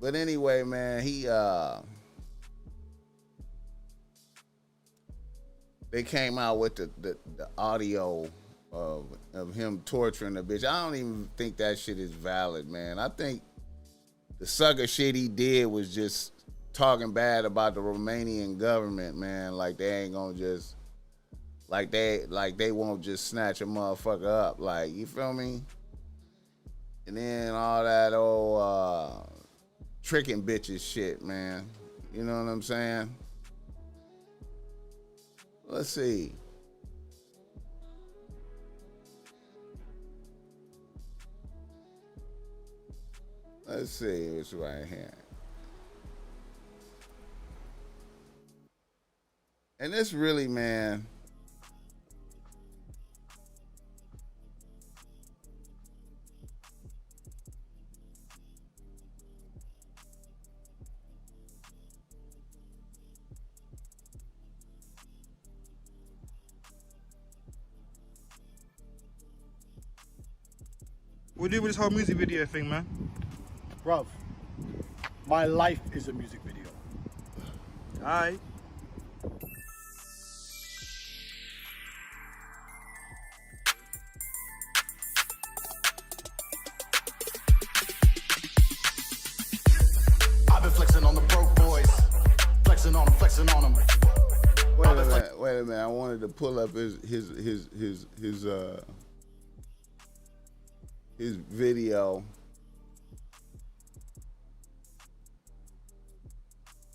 But anyway, man, they came out with the audio of him torturing the bitch. I don't even think that shit is valid, man. I think the sucker shit he did was just talking bad about the Romanian government, man. Like they ain't gonna just like they won't just snatch a motherfucker up. Like, you feel me? And then all that old tricking bitches shit, man. You know what I'm saying? Let's see. Let's see what's right here. And this really, man, What do you do with this whole music video thing, man? Bruv, my life is a music video. Aye. I've been flexing on the broke boys. Flexing on them, flexing on them. Wait a minute. I wanted to pull up his video.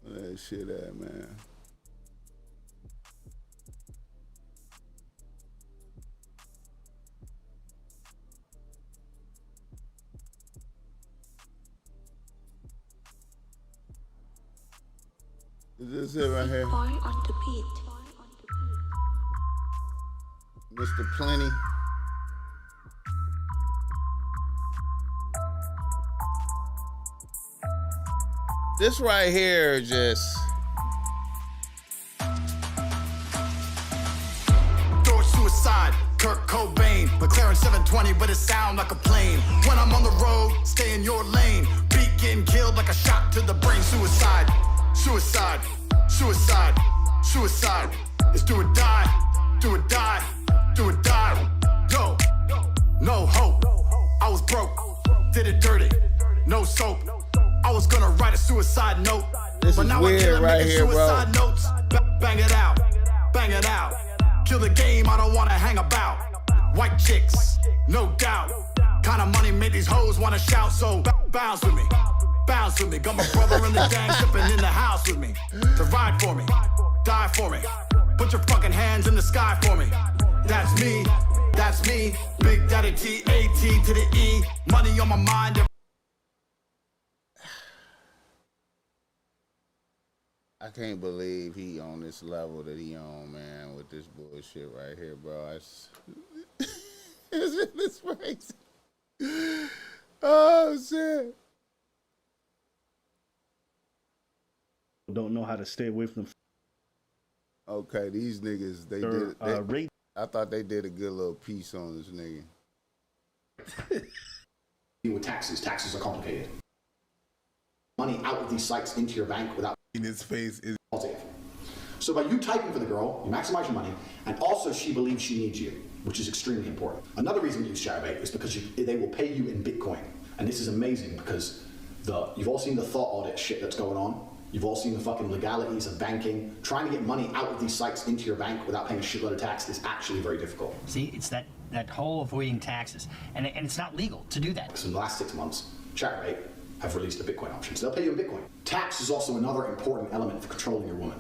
Where that shit at, man? Is this it right here? Mr. Plenty. This right here just... Door suicide, Kurt Cobain. McLaren 720, but it sound like a plane. When I'm on the road, stay in your lane. Beat getting killed like a shot to the brain. Suicide, suicide, suicide, suicide. It's do or die, do or die, do or die. Yo, no hope. I was broke, did it dirty, no soap. I was gonna write a suicide note, this but is now weird I can't right make here, suicide bro. notes. Bang it out, bang it out. Kill the game, I don't wanna hang about. White chicks, no doubt. Kind of money made these hoes wanna shout, so bounce with me, bounce with me. Got my brother in the gang sipping in the house with me. To ride for me, die for me. Put your fucking hands in the sky for me. That's me, that's me. Big Daddy T-A-T to the E. Money on my mind. I can't believe he on this level that he on, man, with this bullshit right here, bro. It's crazy. Oh, shit. Don't know how to stay away from them. Okay, these niggas, I thought they did a good little piece on this nigga. With taxes are complicated. Money out of these sites into your bank without in his face is. So by you typing for the girl, you maximize your money, and also she believes she needs you, which is extremely important. Another reason we use Chatterbait is because they will pay you in Bitcoin, and this is amazing because you've all seen the thought audit shit that's going on. You've all seen the fucking legalities of banking. Trying to get money out of these sites into your bank without paying a shitload of tax is actually very difficult. See, it's that whole avoiding taxes, and it's not legal to do that. So in the last 6 months, Chatterbait have released a Bitcoin option, so they'll pay you in Bitcoin. Tax is also another important element for controlling your woman.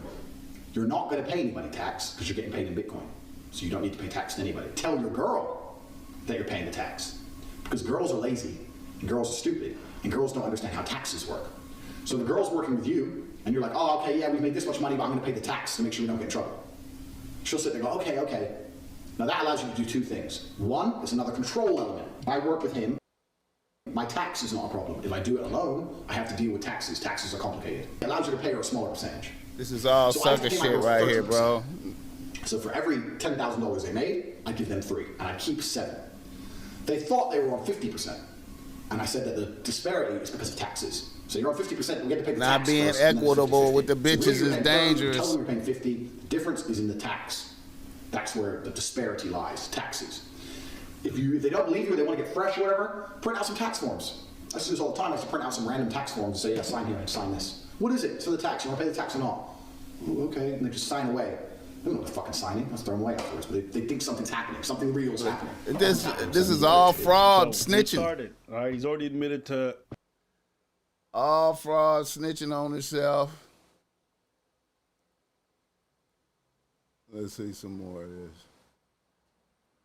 You're not going to pay anybody tax because you're getting paid in Bitcoin, so you don't need to pay tax to anybody. Tell your girl that you're paying the tax. Because girls are lazy, and girls are stupid, and girls don't understand how taxes work. So the girl's working with you, and you're like, oh, okay, yeah, we made this much money, but I'm gonna pay the tax to make sure we don't get in trouble. She'll sit there and go, okay, okay. Now that allows you to do two things. One, it's another control element. I work with him, my tax is not a problem. If I do it alone, I have to deal with taxes. Taxes are complicated. It allows you to pay her a smaller percentage. This is all sucker shit right here, bro. So for every $10,000 they made, I give them 3, and I keep 7. They thought they were on 50%, and I said that the disparity is because of taxes. So you're on 50%, we get to pay the tax. Not being first, equitable with the bitches is dangerous. Tell them you're paying 50. The difference is in the tax. That's where the disparity lies, taxes. If they don't believe you, they want to get fresh or whatever, print out some tax forms. I used to do this all the time. I used to print out some random tax forms and say, yeah, sign here and sign this. What is it? It's for the tax. You want to pay the tax or not? Ooh, okay. And they just sign away. They don't know what they're fucking signing. Let's throw them away afterwards. But they think something's happening. Something real is happening. This is all fraud, snitching. Started. All right, he's already admitted to all fraud, snitching on himself. Let's see some more of this.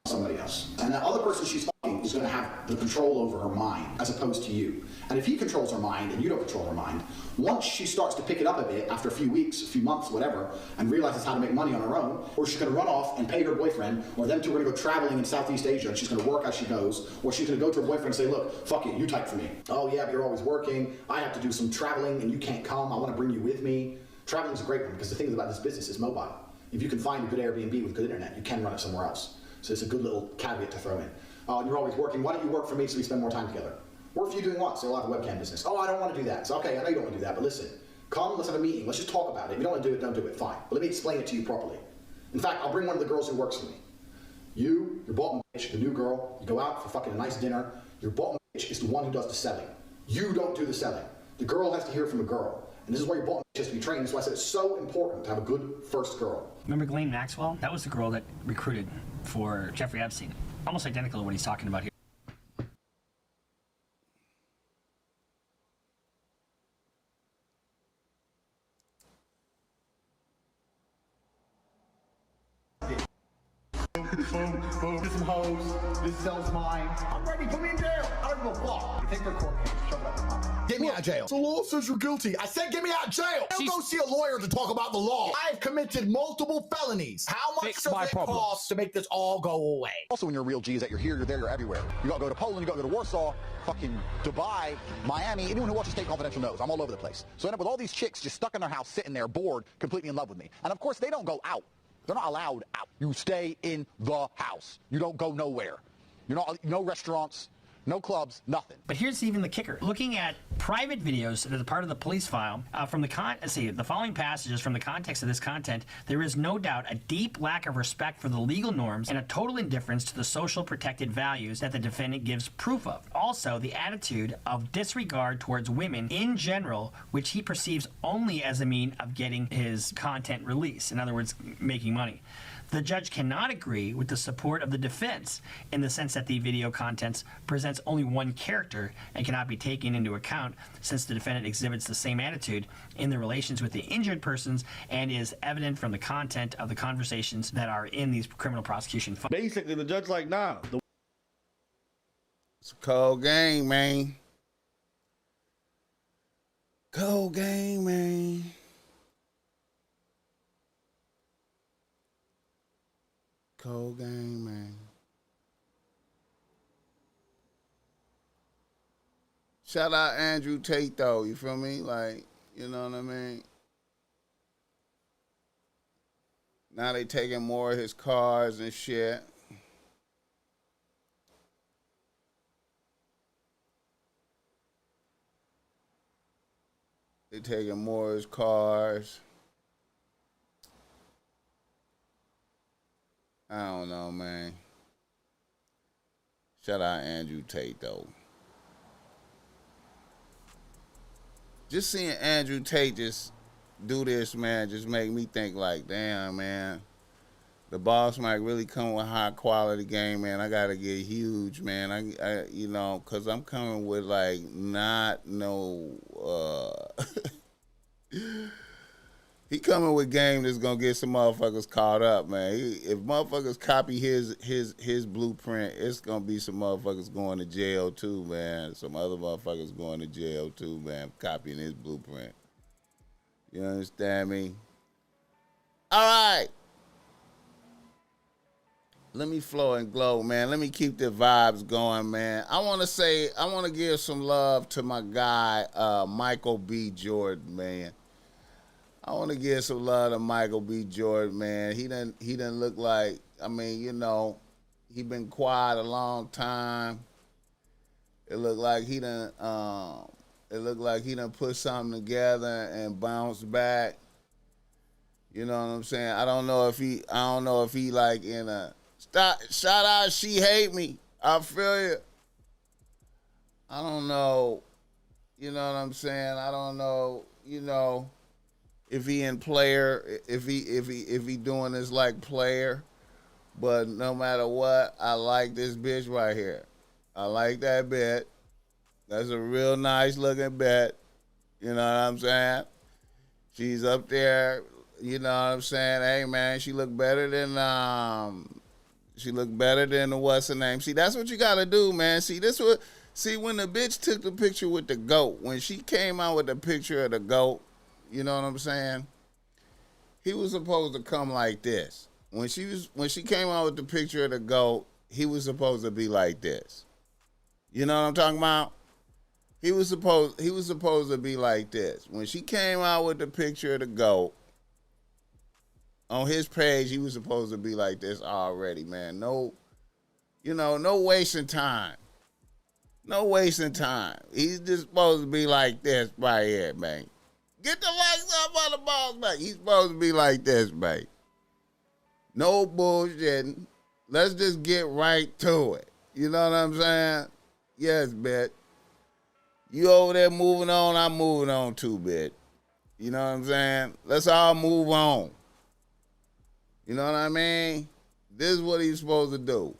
Somebody else. And that other person she's fucking is going to have the control over her mind as opposed to you. And if he controls her mind and you don't control her mind, once she starts to pick it up a bit after a few weeks, a few months, whatever, and realizes how to make money on her own, or she's going to run off and pay her boyfriend, or them two are going to go traveling in Southeast Asia and she's going to work as she goes, or she's going to go to her boyfriend and say, look, fuck it, you type for me. Oh yeah, but you're always working. I have to do some traveling and you can't come. I want to bring you with me. Traveling is a great one because the thing about this business is mobile. If you can find a good Airbnb with good internet, you can run it somewhere else. So it's a good little caveat to throw in. And you're always working. Why don't you work for me so we spend more time together? Work for you doing what? So you'll have a webcam business. Oh, I don't want to do that. So okay, I know you don't want to do that, but listen, come, let's have a meeting. Let's just talk about it. If you don't want to do it, don't do it. Fine. But let me explain it to you properly. In fact, I'll bring one of the girls who works for me. Your bottom bitch, the new girl, you go out for fucking a nice dinner. Your bottom bitch is the one who does the selling. You don't do the selling. The girl has to hear from a girl. And this is why your bottom bitch has to be trained. That's why I said it's so important to have a good first girl. Remember Ghislaine Maxwell? That was the girl that recruited for Jeffrey Epstein. Almost identical to what he's talking about here. Get some hoes. This cell's mine. I'm ready. Put me in jail. I don't give a fuck. You think they're court case? Shove it up your mouth. Get me out of jail. The law says you're guilty. I said get me out of jail. Don't go see a lawyer to talk about the law. I've committed multiple felonies. How much does it cost to make this all go away? Also, when you're a real G, is that you're here, you're there, you're everywhere. You gotta go to Poland, you gotta go to Warsaw, fucking Dubai, Miami. Anyone who watches State Confidential knows I'm all over the place. So I end up with all these chicks just stuck in their house, sitting there, bored, completely in love with me. And of course, they don't go out. They're not allowed out. You stay in the house. You don't go nowhere. You're not, no restaurants, no clubs, nothing. But here's even the kicker. Looking at private videos that are part of the police file, from the following passages from the context of this content, there is no doubt a deep lack of respect for the legal norms and a total indifference to the social protected values that the defendant gives proof of. Also, the attitude of disregard towards women in general, which he perceives only as a mean of getting his content released. In other words, making money. The judge cannot agree with the support of the defense in the sense that the video contents presents only one character and cannot be taken into account since the defendant exhibits the same attitude in the relations with the injured persons and is evident from the content of the conversations that are in these criminal prosecution files. Basically, the judge like, nah. It's a cold game, man. Cold game, man. Cold game, man. Shout out Andrew Tate, though. You feel me? Like, you know what I mean? Now they taking more of his cars and shit. They taking more of his cars. I don't know, man. Shout out Andrew Tate, though. Just seeing Andrew Tate just do this, man, just make me think like, damn, man. The BossMack really come with high quality game, man. I gotta get huge, man. I you know, cause I'm coming with like not no He coming with game that's gonna get some motherfuckers caught up, man. If motherfuckers copy his blueprint, it's gonna be some motherfuckers going to jail too, man. Some other motherfuckers going to jail too, man, copying his blueprint. You understand me? All right. Let me flow and glow, man. Let me keep the vibes going, man. I want to give some love to my guy, Micheal B. Jordan, man. I want to give some love to Micheal B. Jordan, man. He done look like, I mean, you know, he been quiet a long time. It looked like he done put something together and bounced back. You know what I'm saying? I don't know if he like in a shout out She Hate Me. I feel you. I don't know. You know what I'm saying? I don't know, you know, if he in player, if he doing this like player. But no matter what, I like this bitch right here. I like that bet. That's a real nice looking bet. You know what I'm saying? She's up there, you know what I'm saying? Hey man, she look better than what's her name. See, that's what you gotta do, man. See when the bitch took the picture with the goat, when she came out with the picture of the goat, you know what I'm saying? He was supposed to come like this. When she came out with the picture of the goat, he was supposed to be like this. You know what I'm talking about? He was supposed to be like this. When she came out with the picture of the goat, on his page, he was supposed to be like this already, man. No wasting time. No wasting time. He's just supposed to be like this right here, man. Get the likes up on the BossMack. He's supposed to be like this, man. No bullshitting. Let's just get right to it. You know what I'm saying? Yes, bitch. You over there moving on, I'm moving on too, bitch. You know what I'm saying? Let's all move on. You know what I mean? This is what he's supposed to do.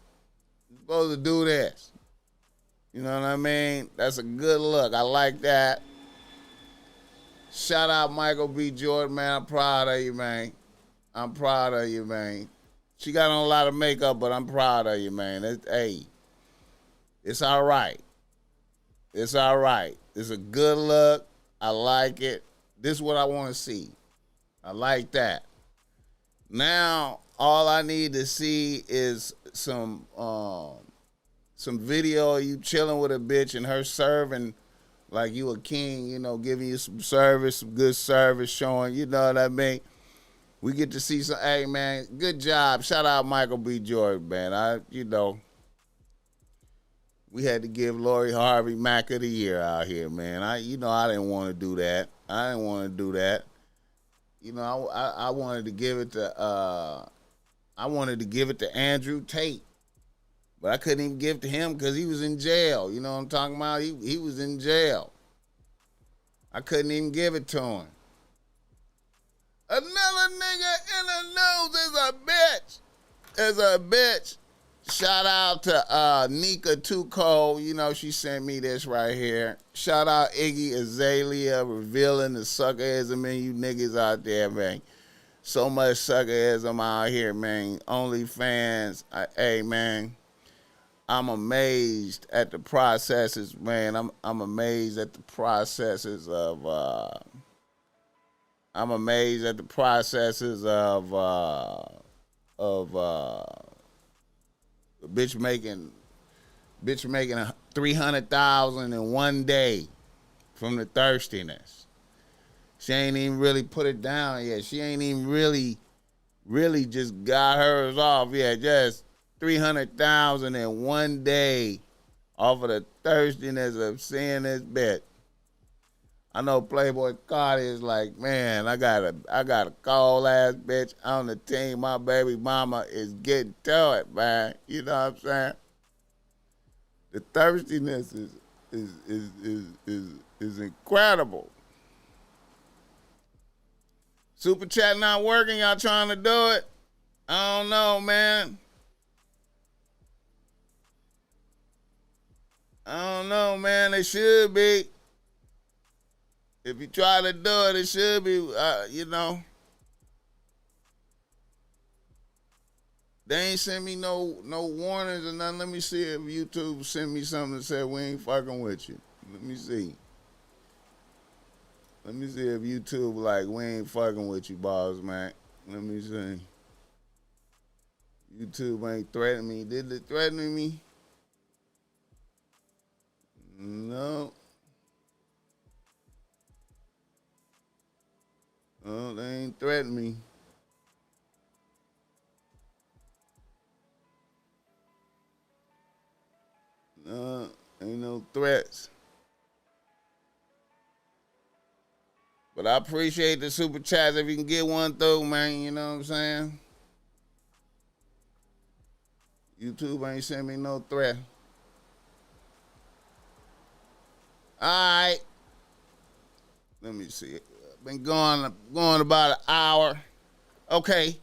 He's supposed to do this. You know what I mean? That's a good look. I like that. Shout out Micheal B. Jordan, man. I'm proud of you, man. I'm proud of you, man. She got on a lot of makeup, but I'm proud of you, man. It's all right. It's all right. It's a good look. I like it. This is what I want to see. I like that. Now, all I need to see is some video of you chilling with a bitch and her serving like you a king, you know, giving you some service, some good service, showing, you know what I mean? We get to see some, hey, man, good job. Shout out Micheal B. Jordan, man. We had to give Lori Harvey Mac of the Year out here, man. I didn't want to do that. You know, I wanted to give it to Andrew Tate. But I couldn't even give it to him because he was in jail. You know what I'm talking about? He was in jail. I couldn't even give it to him. Another nigga in the news is a bitch. Shout out to Nika Tuco. You know, she sent me this right here. Shout out Iggy Azalea revealing the suckerism in you niggas out there, man. So much suckerism out here, man. OnlyFans. Hey, man. I'm amazed at the processes, man. I'm amazed at the processes of a bitch making $300,000 in one day from the thirstiness. She ain't even really put it down yet. She ain't even really just got hers off yet. Just $300,000 in one day off of the thirstiness of seeing this bitch. I know Playboy Cardi is like, man, I got a cold ass bitch on the team. My baby mama is getting to it, man. You know what I'm saying? The thirstiness is incredible. Super chat not working. Y'all trying to do it? I don't know, man. I don't know, man. It should be. If you try to do it, it should be, you know. They ain't send me no warnings or nothing. Let me see if YouTube sent me something that said we ain't fucking with you. Let me see. Let me see if YouTube like we ain't fucking with you, BossMack. Let me see. YouTube ain't threatening me. Did it threaten me? No. Oh, they ain't threatening me. No, ain't no threats. But I appreciate the super chats if you can get one through, man. You know what I'm saying? YouTube ain't send me no threat. All right. Let me see. Been going about an hour. Okay.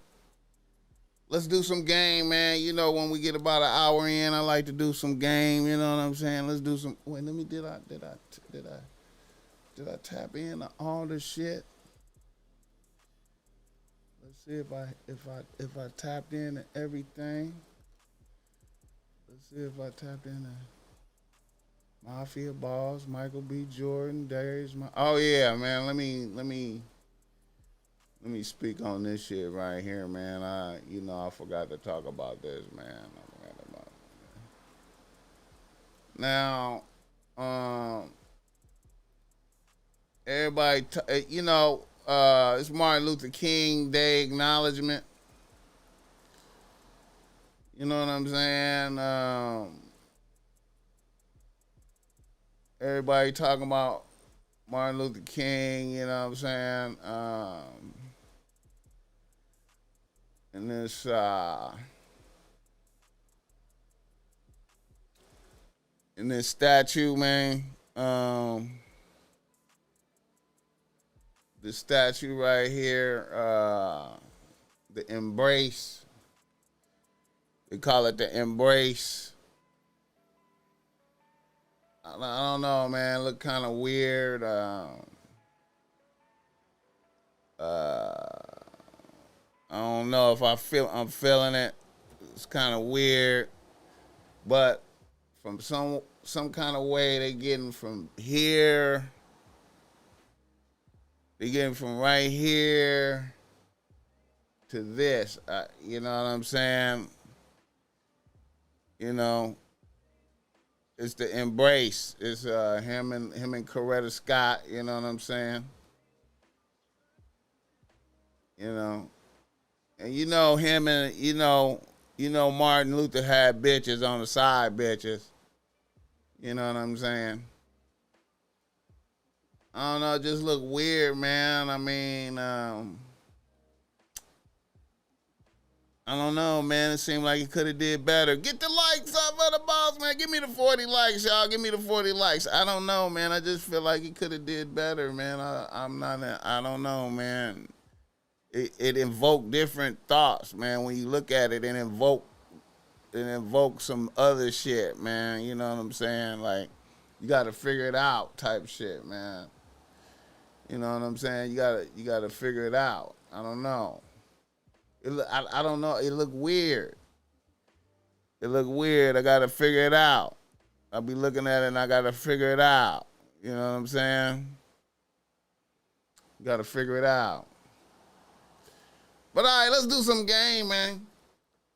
Let's do some game, man. You know, when we get about an hour in, I like to do some game. You know what I'm saying? Let's do some. Wait, let me. Did I tap into all this shit? Let's see if I tapped into everything. Let's see if I tapped into Mafia Boss, Michael B. Jordan, Darius. Oh yeah, man. Let me speak on this shit right here, man. I forgot to talk about this, man. Now, everybody, it's Martin Luther King Day acknowledgement. You know what I'm saying? Everybody talking about Martin Luther King, you know what I'm saying? And this, in this statue, man, the statue right here, the embrace. They call it the embrace. I don't know, man. Look kind of weird. I don't know if I'm feeling it. It's kind of weird, but from some kind of way they getting from here. They getting from right here to this. You know what I'm saying? You know, it's the embrace. It's him and Coretta Scott. You know what I'm saying? You know, and him and Martin Luther had bitches on the side, bitches. You know what I'm saying? I don't know. It just look weird, man. I mean, I don't know, man. It seemed like he could have did better. Get the likes up for the boss, man. Give me the 40 likes, y'all. Give me the 40 likes. I don't know, man. I just feel like he could have did better, man. I don't know, man. It invoked different thoughts, man. When you look at it, it invoked some other shit, man. You know what I'm saying? Like, you got to figure it out type shit, man. You know what I'm saying? You gotta figure it out. I don't know. I don't know. It look weird. I gotta figure it out. I'll be looking at it and I gotta figure it out. You know what I'm saying? Gotta figure it out. But all right, let's do some game, man.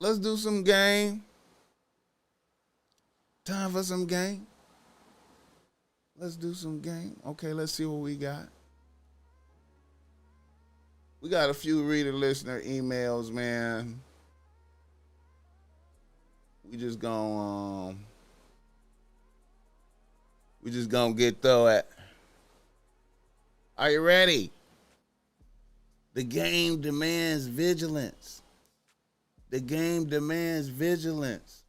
Let's do some game. Time for some game. Let's do some game. Okay, let's see what we got. We got a few reader listener emails, man. We just gonna get through it. Are you ready? The game demands vigilance. The game demands vigilance.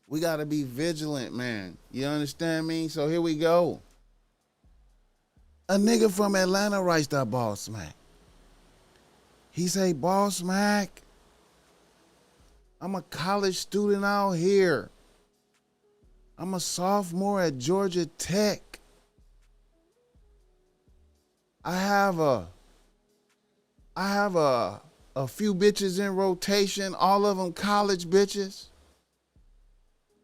We gotta be vigilant, man. You understand me? So here we go. A nigga from Atlanta writes that BossMack. He say, BossMack, I'm a college student out here. I'm a sophomore at Georgia Tech. I have a a few bitches in rotation, all of them college bitches.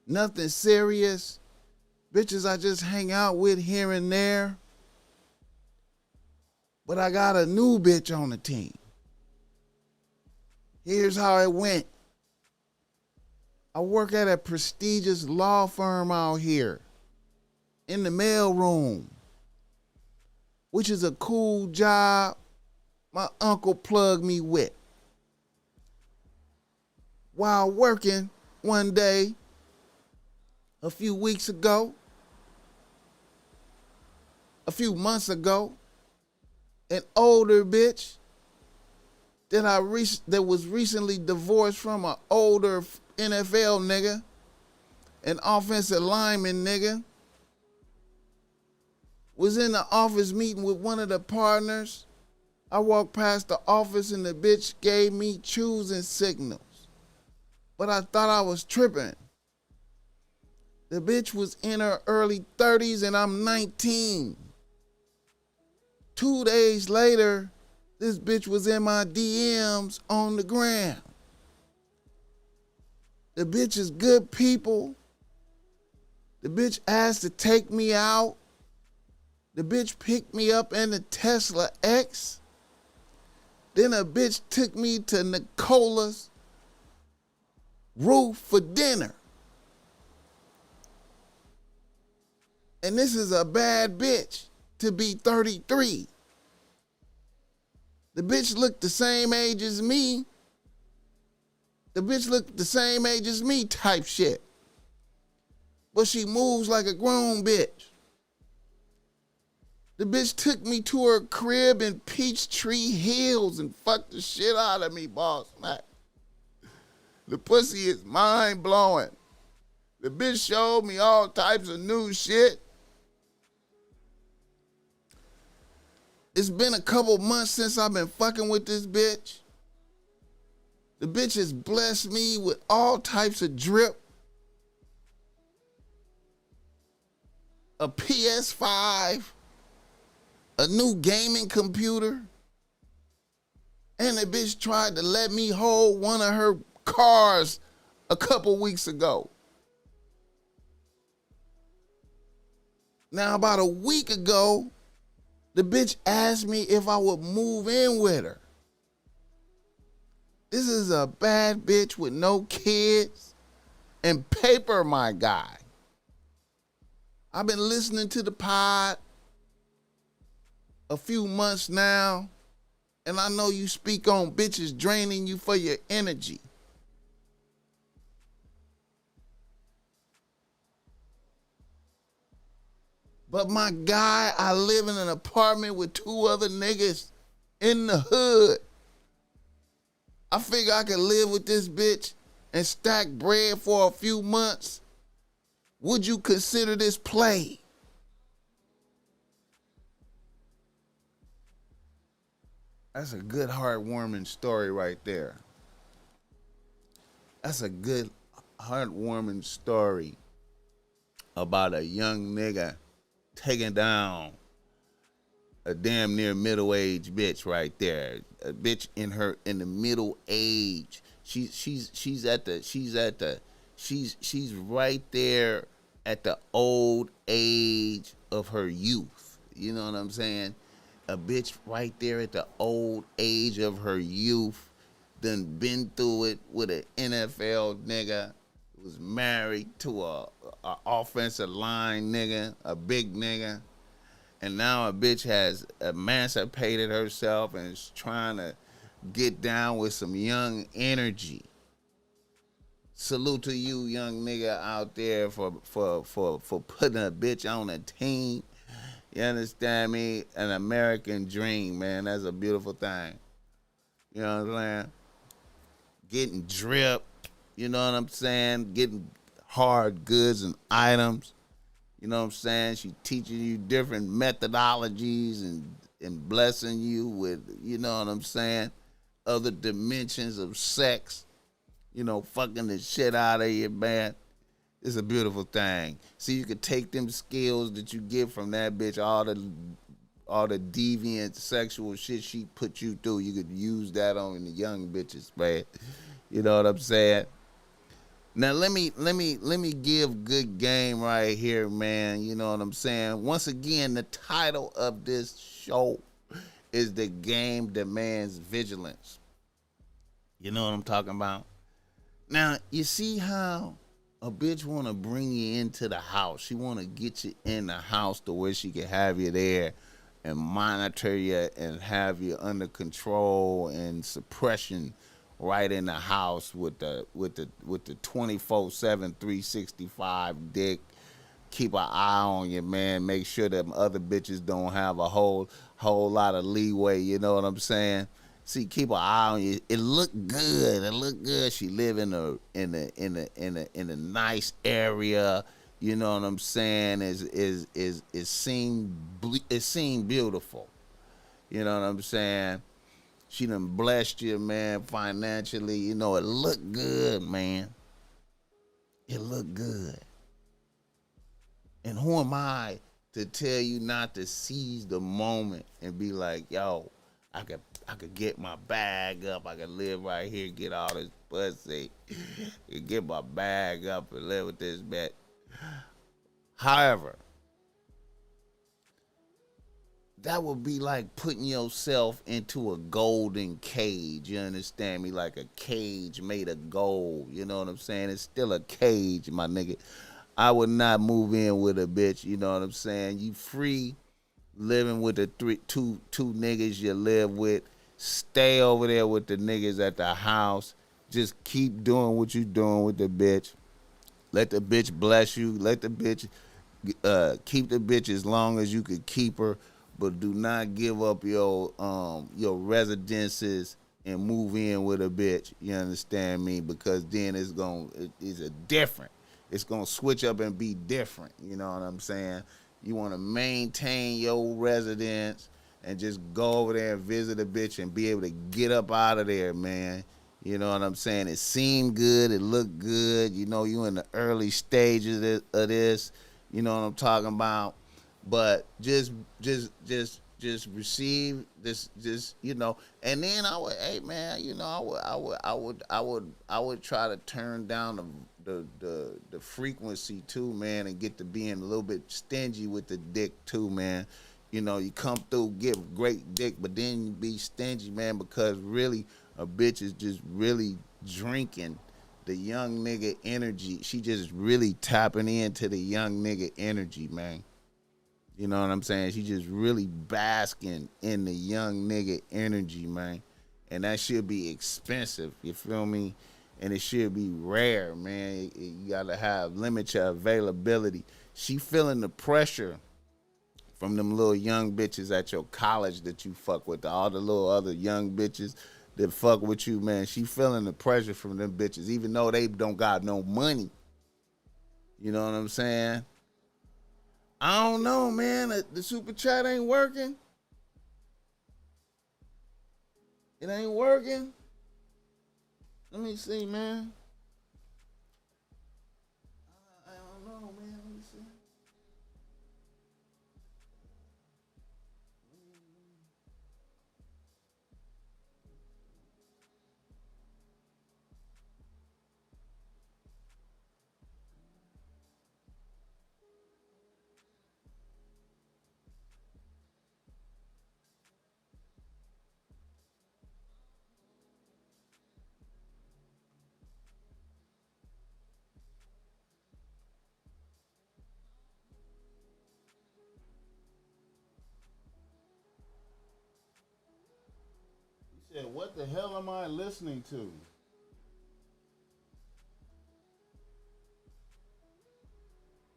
Nothing serious. Bitches I just hang out with here and there. But I got a new bitch on the team. Here's how it went. I work at a prestigious law firm out here in the mailroom, which is a cool job my uncle plugged me with. While working one day, a few weeks ago, a few months ago, an older bitch that was recently divorced from an older NFL nigga, an offensive lineman nigga, was in the office meeting with one of the partners. I walked past the office and the bitch gave me choosing signals. But I thought I was tripping. The bitch was in her early 30s and I'm 19. 2 days later, this bitch was in my DMs on the gram. The bitch is good people. The bitch asked to take me out. The bitch picked me up in the Tesla X. Then a bitch took me to Nicola's roof for dinner. And this is a bad bitch to be 33. The bitch looked the same age as me. The bitch looked the same age as me type shit. But she moves like a grown bitch. The bitch took me to her crib in Peachtree Hills and fucked the shit out of me, BossMack. The pussy is mind-blowing. The bitch showed me all types of new shit. It's been a couple months since I've been fucking with this bitch. The bitch has blessed me with all types of drip. A PS5, a new gaming computer, and the bitch tried to let me hold one of her cars a couple weeks ago. Now, about a week ago, the bitch asked me if I would move in with her. This is a bad bitch with no kids and paper, my guy. I've been listening to the pod a few months now, and I know you speak on bitches draining you for your energy. But my guy, I live in an apartment with 2 other niggas in the hood. I figure I could live with this bitch and stack bread for a few months. Would you consider this play? That's a good heartwarming story right there. That's a good heartwarming story about a young nigga taking down a damn near middle-aged bitch right there. A bitch in the middle age. She's right there at the old age of her youth. You know what I'm saying? A bitch right there at the old age of her youth, done been through it with an NFL nigga, was married to a offensive line nigga, a big nigga, and now a bitch has emancipated herself and is trying to get down with some young energy. Salute to you, young nigga out there for putting a bitch on a team. You understand me? An American dream, man. That's a beautiful thing. You know what I'm saying? Getting drip. You know what I'm saying? Getting hard goods and items. You know what I'm saying? She teaching you different methodologies and blessing you with, you know what I'm saying, other dimensions of sex. You know, fucking the shit out of you, man. It's a beautiful thing. See, you could take them skills that you get from that bitch, all the the deviant sexual shit she put you through, you could use that on the young bitches, man. You know what I'm saying? Now let me give good game right here, man. You know what I'm saying? Once again, the title of this show is The Game Demands Vigilance. You know what I'm talking about? Now, you see how a bitch want to bring you into the house. She want to get you in the house to where she can have you there and monitor you and have you under control and suppression right in the house with the 24/7 365 dick. Keep an eye on you, man. Make sure that other bitches don't have a whole lot of leeway. You know what I'm saying? See, keep an eye on you. It look good. It look good. She live in a nice area. You know what I'm saying? It seemed beautiful. You know what I'm saying? She done blessed you, man, financially. You know, it look good, man. It look good. And who am I to tell you not to seize the moment and be like, yo, I could get my bag up. I could live right here, get all this pussy, and get my bag up and live with this bitch. However, that would be like putting yourself into a golden cage. You understand me? Like a cage made of gold. You know what I'm saying? It's still a cage, my nigga. I would not move in with a bitch. You know what I'm saying? You free living with the two niggas you live with. Stay over there with the niggas at the house. Just keep doing what you doing with the bitch. Let the bitch bless you. Let the bitch keep the bitch as long as you could keep her. But do not give up your residences and move in with a bitch. You understand me? Because then it's different. It's gonna switch up and be different. You know what I'm saying? You want to maintain your residence and just go over there and visit a bitch and be able to get up out of there, man. You know what I'm saying? It seemed good. It looked good. You know, you in the early stages of this. You know what I'm talking about? But just receive this, you know. And then I would, hey man, you know, I would try to turn down the frequency too, man, and get to being a little bit stingy with the dick too, man. You know, you come through, give great dick, but then you be stingy, man, because really a bitch is just really drinking the young nigga energy. She just really tapping into the young nigga energy, man. You know what I'm saying? She just really basking in the young nigga energy, man. And that should be expensive, you feel me? And it should be rare, man. You gotta have limit your availability. She feeling the pressure from them little young bitches at your college that you fuck with, all the little other young bitches that fuck with you, man. She feeling the pressure from them bitches, even though they don't got no money. You know what I'm saying? I don't know, man. The super chat ain't working. It ain't working. Let me see, man. I don't know, man. Let me see. He said, what the hell am I listening to?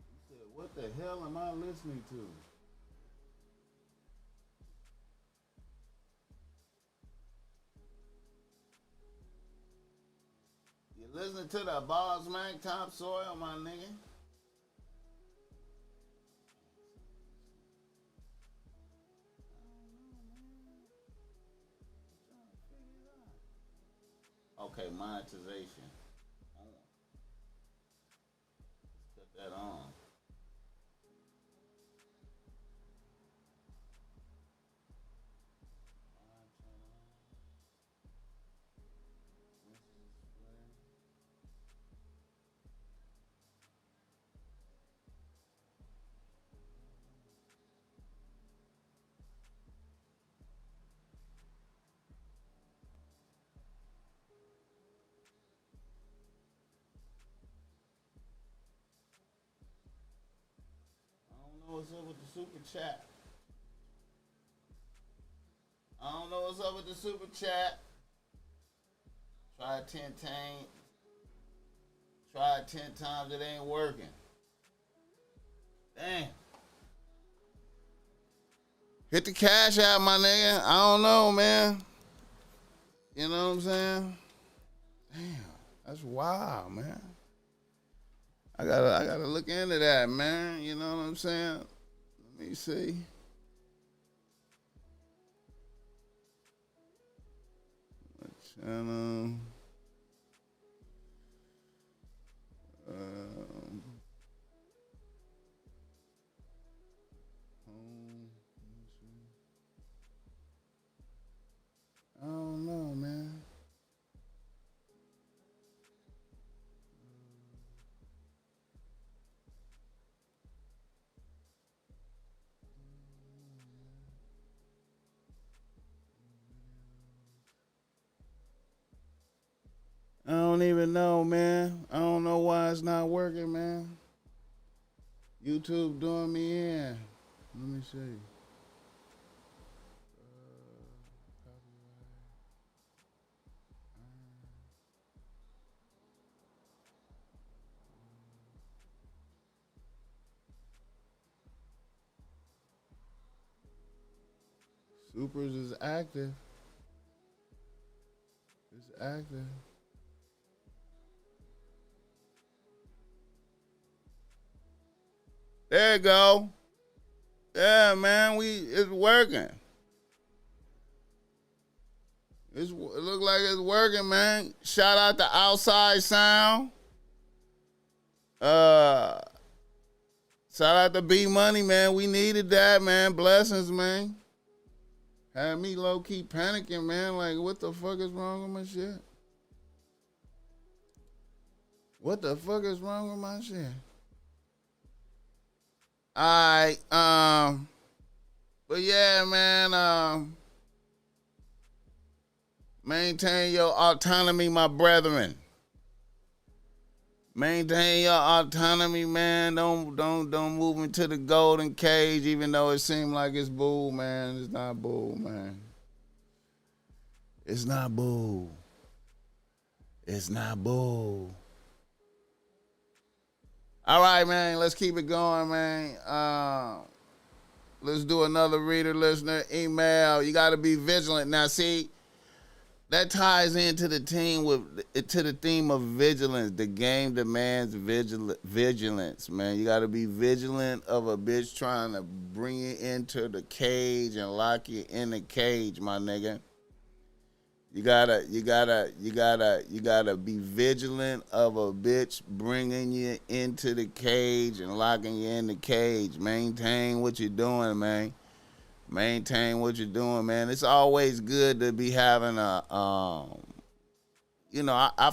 He said, what the hell am I listening to? You listening to the BossMack topsoil, my nigga? Okay, monetization. Let's put that on. super chat. I don't know what's up with the super chat. Try it 10 times. Try it 10 times. It ain't working. Damn. Hit the cash out, my nigga. I don't know, man. You know what I'm saying? Damn, that's wild, man. I gotta look into that, man. You know what I'm saying? Let me see. What channel? I don't know, man. I don't even know, man. I don't know why it's not working, man. YouTube doing me in. Let me see. Supers is active. It's active. There you go. Yeah, man, it's working. It look like it's working, man. Shout out to Outside Sound. Shout out to B Money, man. We needed that, man. Blessings, man. Had me low key panicking, man. Like, what the fuck is wrong with my shit? What the fuck is wrong with my shit? Alright, but yeah, man, maintain your autonomy, my brethren. Maintain your autonomy, man. Don't move into the golden cage, even though it seems like it's bull, man. It's not bull, man. It's not bull. It's not bull. All right, man. Let's keep it going, man. Let's do another reader, listener, email. You got to be vigilant. Now, see, that ties into the theme of vigilance. The game demands vigilance, man. You got to be vigilant of a bitch trying to bring you into the cage and lock you in the cage, my nigga. You gotta be vigilant of a bitch bringing you into the cage and locking you in the cage. Maintain what you're doing, man. Maintain what you're doing, man. It's always good to be having I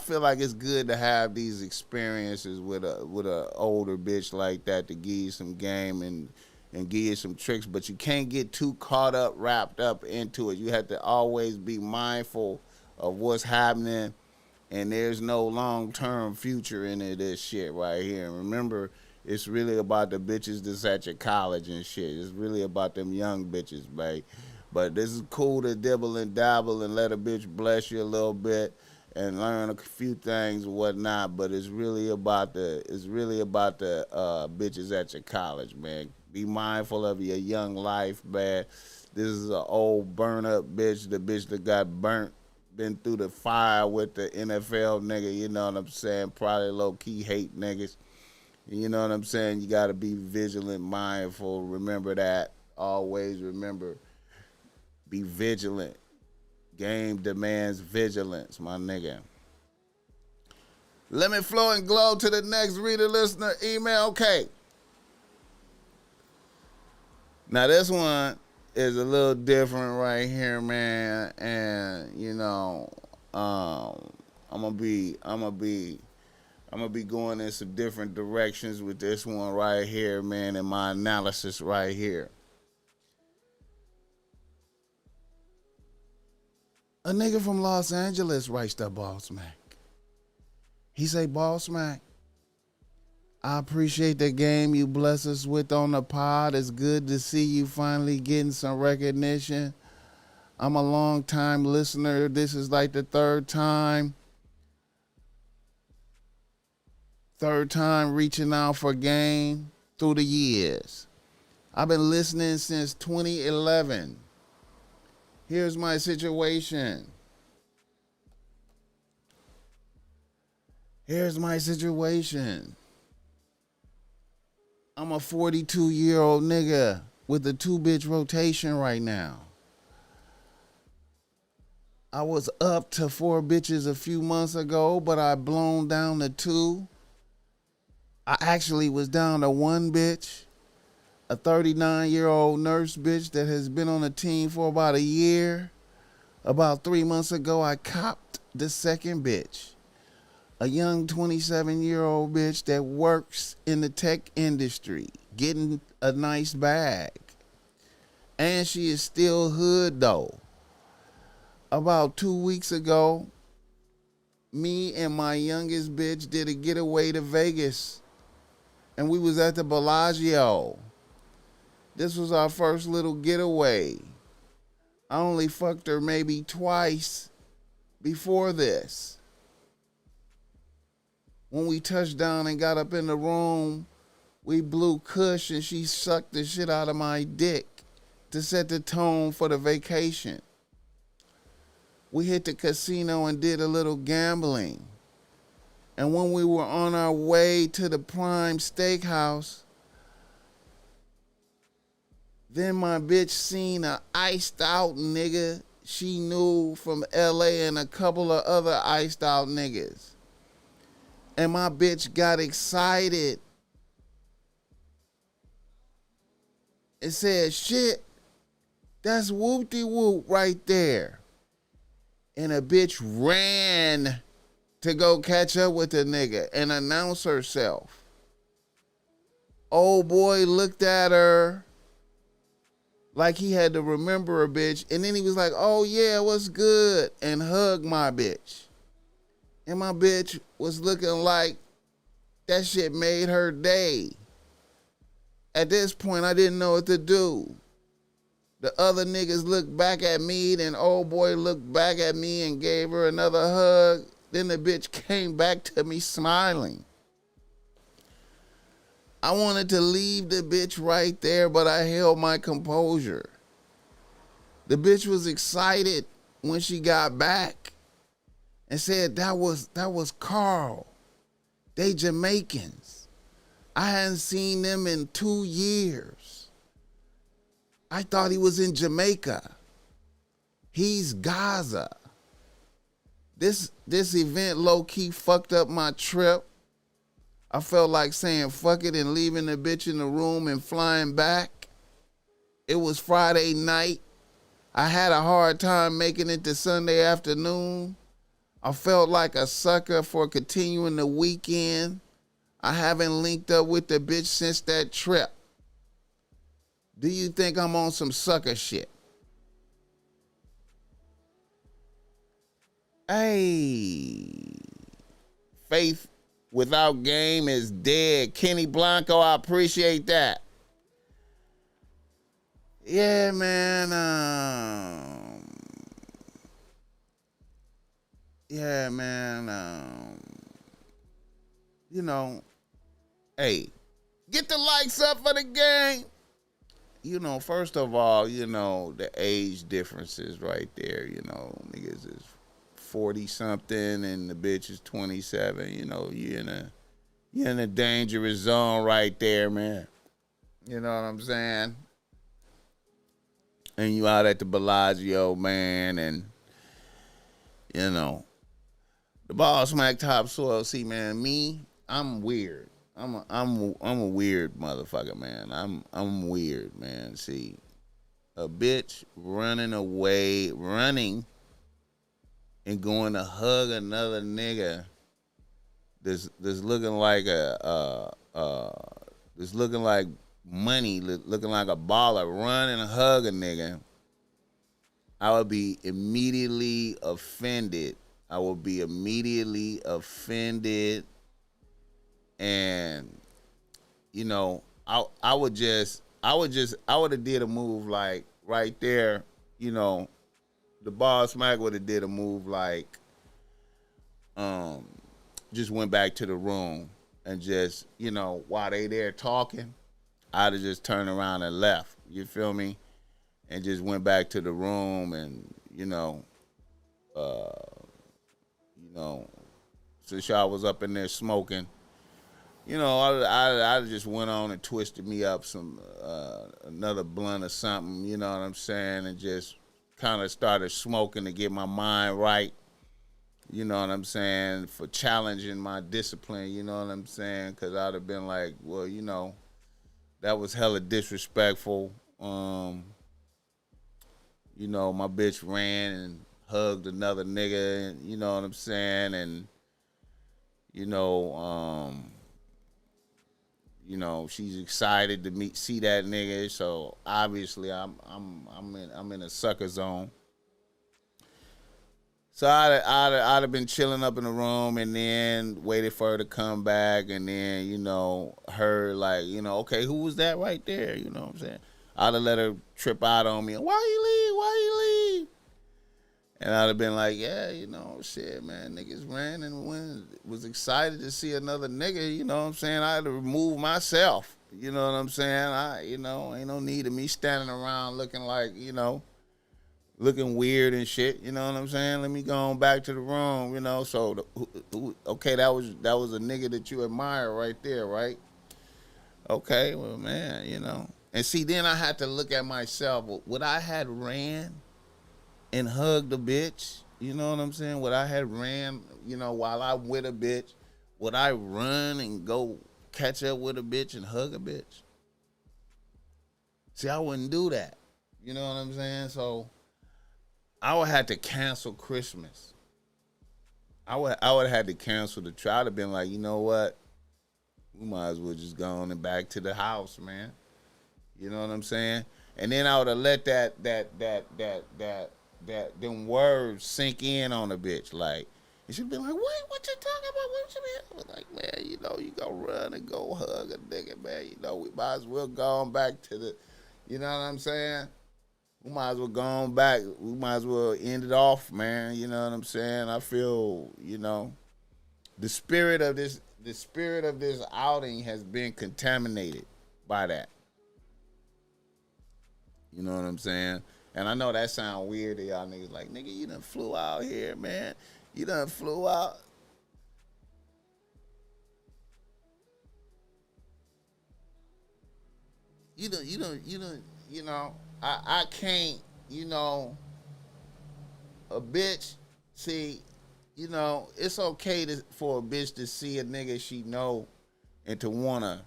feel like it's good to have these experiences with a older bitch like that to give you some game and give you some tricks, but you can't get too wrapped up into it. You have to always be mindful of what's happening, and there's no long-term future in this shit right here. And remember, it's really about the bitches that's at your college and shit. It's really about them young bitches, babe. But this is cool to dibble and dabble and let a bitch bless you a little bit and learn a few things and whatnot. But it's really about the bitches at your college, man. Be mindful of your young life, man. This is an old burn up bitch, the bitch that got burnt, been through the fire with the NFL nigga, you know what I'm saying? Probably low key hate niggas. You know what I'm saying? You got to be vigilant, mindful. Remember that. Always remember. Be vigilant. Game demands vigilance, my nigga. Let me flow and glow to the next reader, listener, email. Okay. Now this one is a little different right here, man. And I'm gonna be going in some different directions with this one right here, man, in my analysis right here. A nigga from Los Angeles writes to BossMack. He say, BossMack, I appreciate the game you bless us with on the pod. It's good to see you finally getting some recognition. I'm a long time listener. This is like the third time reaching out for game through the years. I've been listening since 2011. Here's my situation. I'm a 42-year-old nigga with a 2-bitch rotation right now. I was up to 4 bitches a few months ago, but I blown down to 2. I actually was down to 1 bitch, a 39-year-old nurse bitch that has been on the team for about a year. About 3 months ago, I copped the 2nd bitch, a young 27-year-old bitch that works in the tech industry, getting a nice bag. And she is still hood though. About 2 weeks ago, me and my youngest bitch did a getaway to Vegas. And we was at the Bellagio. This was our first little getaway. I only fucked her maybe twice before this. When we touched down and got up in the room, we blew kush and she sucked the shit out of my dick to set the tone for the vacation. We hit the casino and did a little gambling. And when we were on our way to the Prime Steakhouse, then my bitch seen a iced out nigga she knew from LA and a couple of other iced out niggas. And my bitch got excited and said, shit, that's whoop-de-whoop right there. And a bitch ran to go catch up with the nigga and announce herself. Old boy looked at her like he had to remember a bitch. And then he was like, oh yeah, what's good? And hugged my bitch. And my bitch was looking like that shit made her day. At this point, I didn't know what to do. The other niggas looked back at me, then old boy looked back at me and gave her another hug. Then the bitch came back to me smiling. I wanted to leave the bitch right there, but I held my composure. The bitch was excited when she got back and said that was Carl. They Jamaicans. I hadn't seen them in 2 years. I thought he was in Jamaica. He's Gaza. This event low-key fucked up my trip. I felt like saying fuck it and leaving the bitch in the room and flying back. It was Friday night. I had a hard time making it to Sunday afternoon. I felt like a sucker for continuing the weekend. I haven't linked up with the bitch since that trip. Do you think I'm on some sucker shit? Hey, faith without game is dead. Kenny Blanco, I appreciate that. Yeah, man. You know, hey, get the likes up for the game. You know, first of all, you know, the age differences right there. You know, niggas is 40-something and the bitch is 27. You know, you're in a dangerous zone right there, man. You know what I'm saying? And you out at the Bellagio, man, and you know, the BossMack topsoil. See, man, me, I'm weird. I'm a weird motherfucker, man. I'm weird, man. See, a bitch running and going to hug another nigga that's looking like that's looking like money, looking like a baller, run and hug a nigga. I would be immediately offended. And you know, I would have did a move like right there, you know, the BossMack would have did a move like, just went back to the room and just, you know, while they there talking, I'd have just turned around and left. You feel me? And just went back to the room and, since y'all was up in there smoking, I just went on and twisted me up some another blunt or something, you know what I'm saying, and just kind of started smoking to get my mind right, you know what I'm saying, for challenging my discipline, you know what I'm saying, because I'd have been like, well, you know, that was hella disrespectful. You know, my bitch ran and hugged another nigga, and, you know what I'm saying, and she's excited to see that nigga. So obviously, I'm in a sucker zone. So I'd have been chilling up in the room and then waited for her to come back, and then her like okay, who was that right there? You know what I'm saying? I'd have let her trip out on me. Why you leave? Why you leave? And I'd have been like, yeah, shit, man, niggas ran and was excited to see another nigga, you know what I'm saying? I had to remove myself, you know what I'm saying? Ain't no need of me standing around looking like, looking weird and shit, you know what I'm saying? Let me go on back to the room, So, okay, that was a nigga that you admire right there, right? Okay, well, man, And see, then I had to look at myself. Would I had ran and hugged a bitch, you know what I'm saying? Would I had ran, while I'm with a bitch, would I run and go catch up with a bitch and hug a bitch? See, I wouldn't do that. You know what I'm saying? So I would have to cancel Christmas. I would have had to cancel the trip. I'd have been like, you know what? We might as well just go on and back to the house, man. You know what I'm saying? And then I would have let them words sink in on a bitch. Like, and she'd be like, what you talking about? What you mean? I was like, man, you go run and go hug a nigga, man. We might as well go on back to the, you know what I'm saying? We might as well go on back. We might as well end it off, man. You know what I'm saying? I feel, the spirit of this outing has been contaminated by that. You know what I'm saying? And I know that sound weird to y'all niggas. Like, nigga, you done flew out here, man. You done flew out. I can't, a bitch, see, it's okay for a bitch to see a nigga she know and to wanna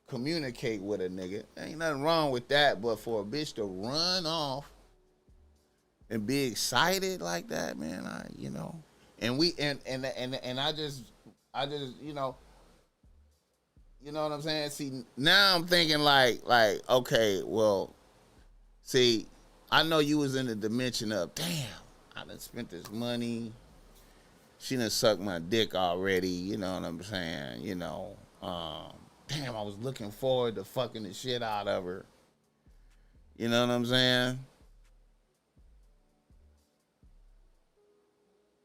communicate with a nigga. Ain't nothing wrong with that, but for a bitch to run off and be excited like that, man, and I just you know what I'm saying? See, now I'm thinking like, okay, well, see, I know you was in the dimension of, damn, I done spent this money. She done sucked my dick already, you know what I'm saying? Damn, I was looking forward to fucking the shit out of her. You know what I'm saying?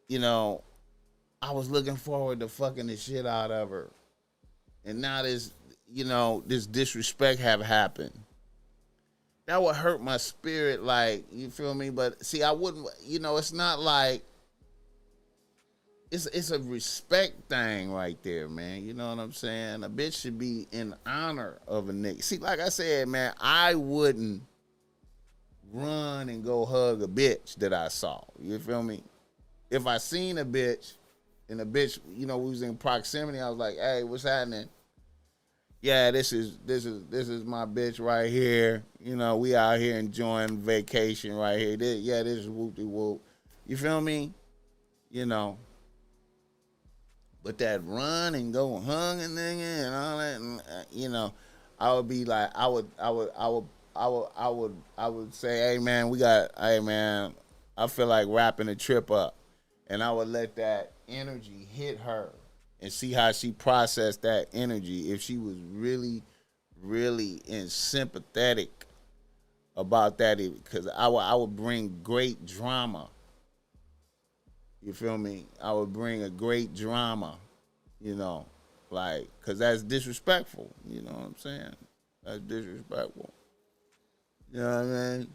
I was looking forward to fucking the shit out of her. And now this disrespect have happened. That would hurt my spirit, like, you feel me? But see, I wouldn't, it's not like, it's a respect thing right there, man. You know what I'm saying? A bitch should be in honor of a nigga. See, like I said, man, I wouldn't run and go hug a bitch that I saw. You feel me? If I seen a bitch and a bitch, we was in proximity, I was like, hey, what's happening? Yeah, this is my bitch right here. We out here enjoying vacation right here. This is whoop-de-whoop. You feel me? But that run and go hung and nigga and all that, and, I would be like, I would say, hey man, I feel like wrapping the trip up, and I would let that energy hit her, and see how she processed that energy. If she was really, really sympathetic about that, because I would bring great drama. You feel me? I would bring a great drama, you know, like, because that's disrespectful. You know what I'm saying? That's disrespectful. You know what I mean?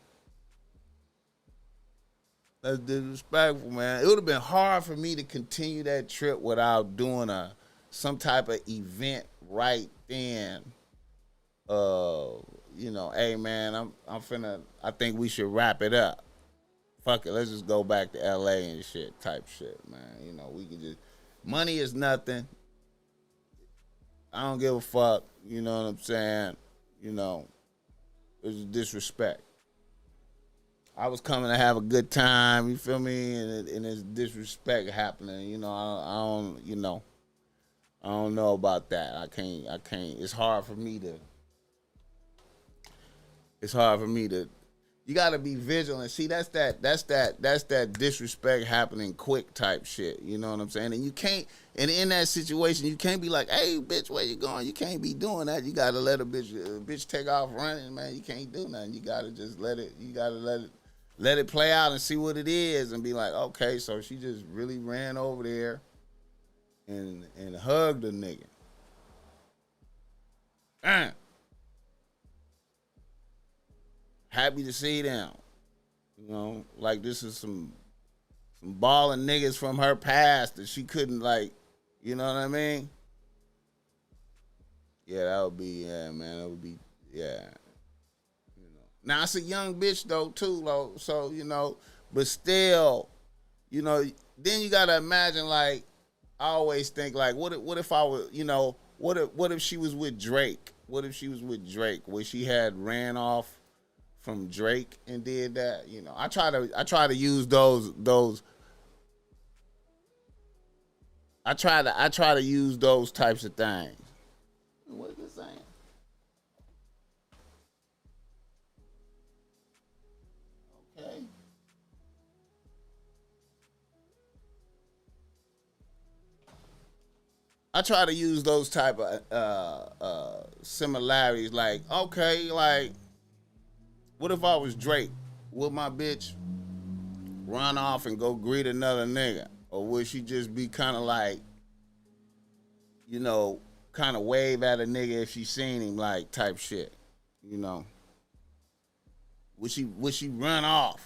That's disrespectful, man. It would have been hard for me to continue that trip without doing some type of event right then. You know, hey man, I think we should wrap it up. Fuck it, let's just go back to LA and shit, type shit, man. You know, we can just, money is nothing. I don't give a fuck, you know what I'm saying? You know, it's disrespect. I was coming to have a good time, you feel me? And it's disrespect happening, you know. I don't know about that. I can't. It's hard for me to. You gotta be vigilant. See, that's that disrespect happening quick type shit. You know what I'm saying? And you can't. And in that situation, you can't be like, "Hey, bitch, where you going?" You can't be doing that. You gotta let a bitch take off running, man. You can't do nothing. You gotta just let it. You gotta let it play out and see what it is, and be like, okay, so she just really ran over there and hugged a nigga. Happy to see them. You know, like this is some balling niggas from her past that she couldn't, like, you know what I mean? Yeah, that would be, yeah, man, that would be, yeah. You know. Now, it's a young bitch, though, too, though, so, you know, but still, you know, then you got to imagine, like, I always think, like, what if I was, you know, what if she was with Drake? What if she was with Drake, where she had ran off from Drake and did that? You know, I try to use those. I try to use those types of things. What is it saying? Okay. I try to use those type of similarities. Like, okay, like, what if I was Drake? Would my bitch run off and go greet another nigga? Or would she just be kind of like, you know, kind of wave at a nigga if she seen him, like, type shit? You know? Would she run off?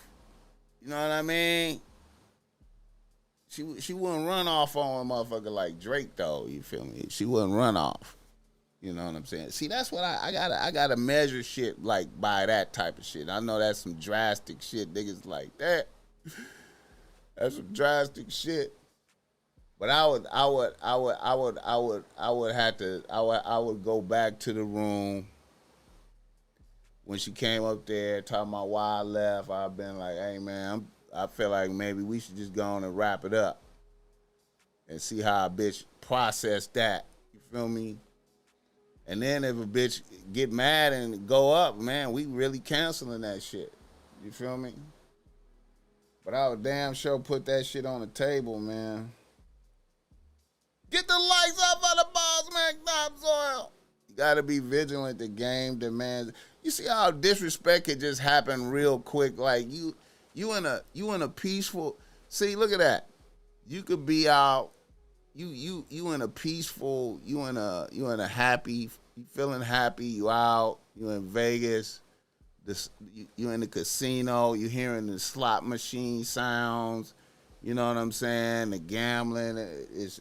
You know what I mean? She wouldn't run off on a motherfucker like Drake, though. You feel me? She wouldn't run off. You know what I'm saying? See, that's what I gotta measure shit like by that type of shit. I know that's some drastic shit, niggas like that. That's some drastic shit. But I would go back to the room when she came up there talking about why I left. I've been like, hey man, I feel like maybe we should just go on and wrap it up and see how a bitch process that. You feel me? And then if a bitch get mad and go up, man, we really canceling that shit. You feel me? But I would damn sure put that shit on the table, man. Get the lights up on the BossMack topsoil. You gotta be vigilant. The game demands. You see how disrespect could just happen real quick. Like you in a peaceful. See, look at that. You could be out. You in a peaceful. You in a happy. You feeling happy. You out. You in Vegas. You in the casino. You hearing the slot machine sounds. You know what I'm saying? The gambling is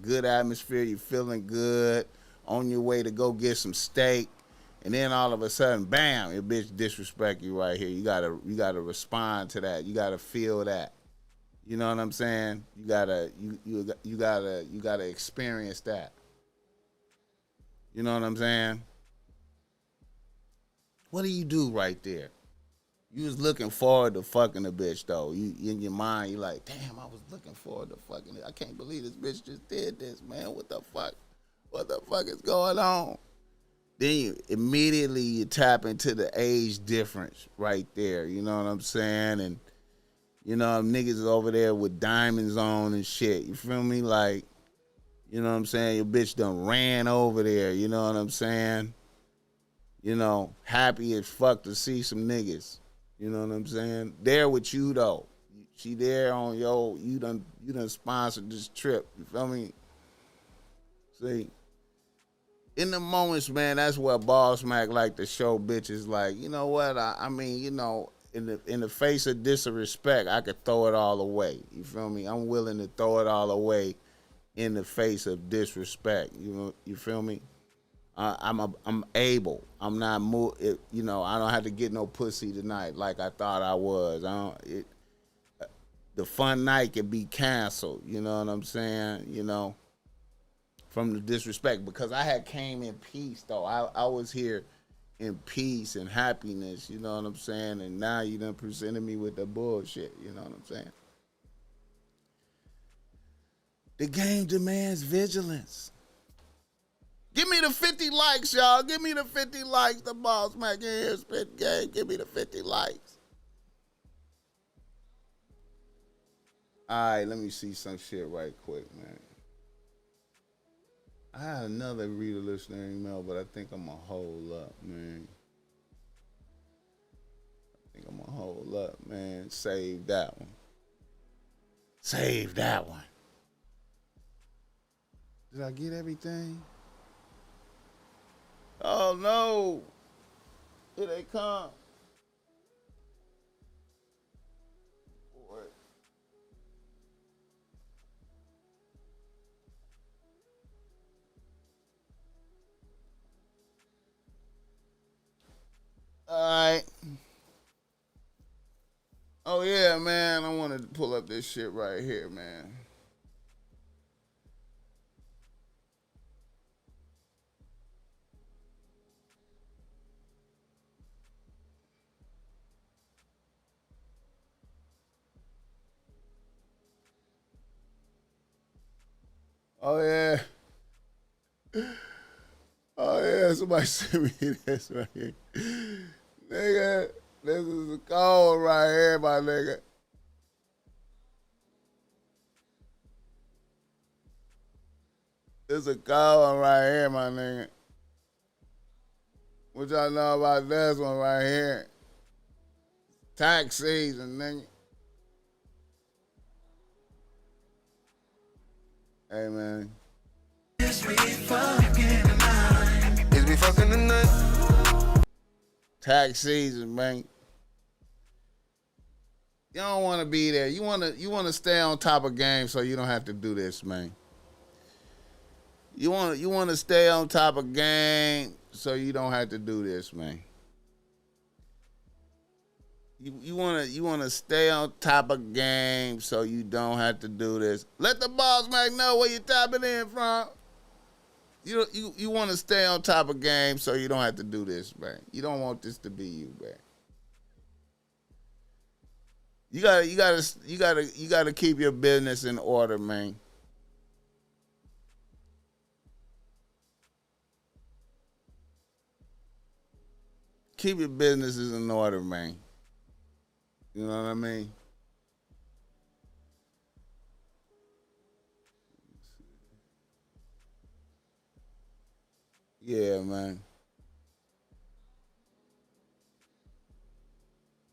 good atmosphere. You feeling good. On your way to go get some steak, and then all of a sudden, bam! Your bitch disrespect you right here. You gotta respond to that. You gotta feel that. You know what I'm saying? You gotta experience that. You know what I'm saying? What do you do right there? You was looking forward to fucking the bitch, though. You in your mind, you like, damn, I was looking forward to fucking it. I can't believe this bitch just did this, man. What the fuck? What the fuck is going on? Then you immediately tap into the age difference right there. You know what I'm saying? And You know, niggas is over there with diamonds on and shit. You feel me? Like, you know what I'm saying? Your bitch done ran over there. You know what I'm saying? You know, happy as fuck to see some niggas. You know what I'm saying? There with you though. She there on you done sponsored this trip. You feel me? See, in the moments, man, that's what BossMack like to show bitches. Like, you know what? I mean, you know, in the face of disrespect, I could throw it all away. You feel me? I'm willing to throw it all away in the face of disrespect. You feel me? I'm able. I'm not you know, I don't have to get no pussy tonight like I thought I was. The fun night can be canceled. You know what I'm saying? You know, from the disrespect, because I had came in peace though. I was here in peace and happiness. You know what I'm saying? And now you done presented me with the bullshit. You know what I'm saying? The game demands vigilance. Give me the 50 likes, y'all. Give me the 50 likes. The BossMack in here spit game. Give me the 50 likes. All right, let me see some shit right quick, man. I had another reader listener email, but I think I'm going to hold up, man. Save that one. Save that one. Did I get everything? Oh, no. Here they come. All right. Oh, yeah, man. I wanted to pull up this shit right here, man. Oh, yeah. Oh, yeah. Somebody sent me this right here. Nigga, this is a code right here, my nigga. This is a code right here, my nigga. What y'all know about this one right here? Tax season, nigga. Hey, man. Is we fucking tonight? Tax season, man. You don't want to be there. You want to stay on top of game so you don't have to do this, man. You want to stay on top of game so you don't have to do this, man. You want to stay on top of game so you don't have to do this. Let the BossMack know where you're tapping in from. You want to stay on top of game so you don't have to do this, man. You don't want this to be you, man. You gotta keep your business in order, man. Keep your businesses in order, man. You know what I mean? Yeah, man.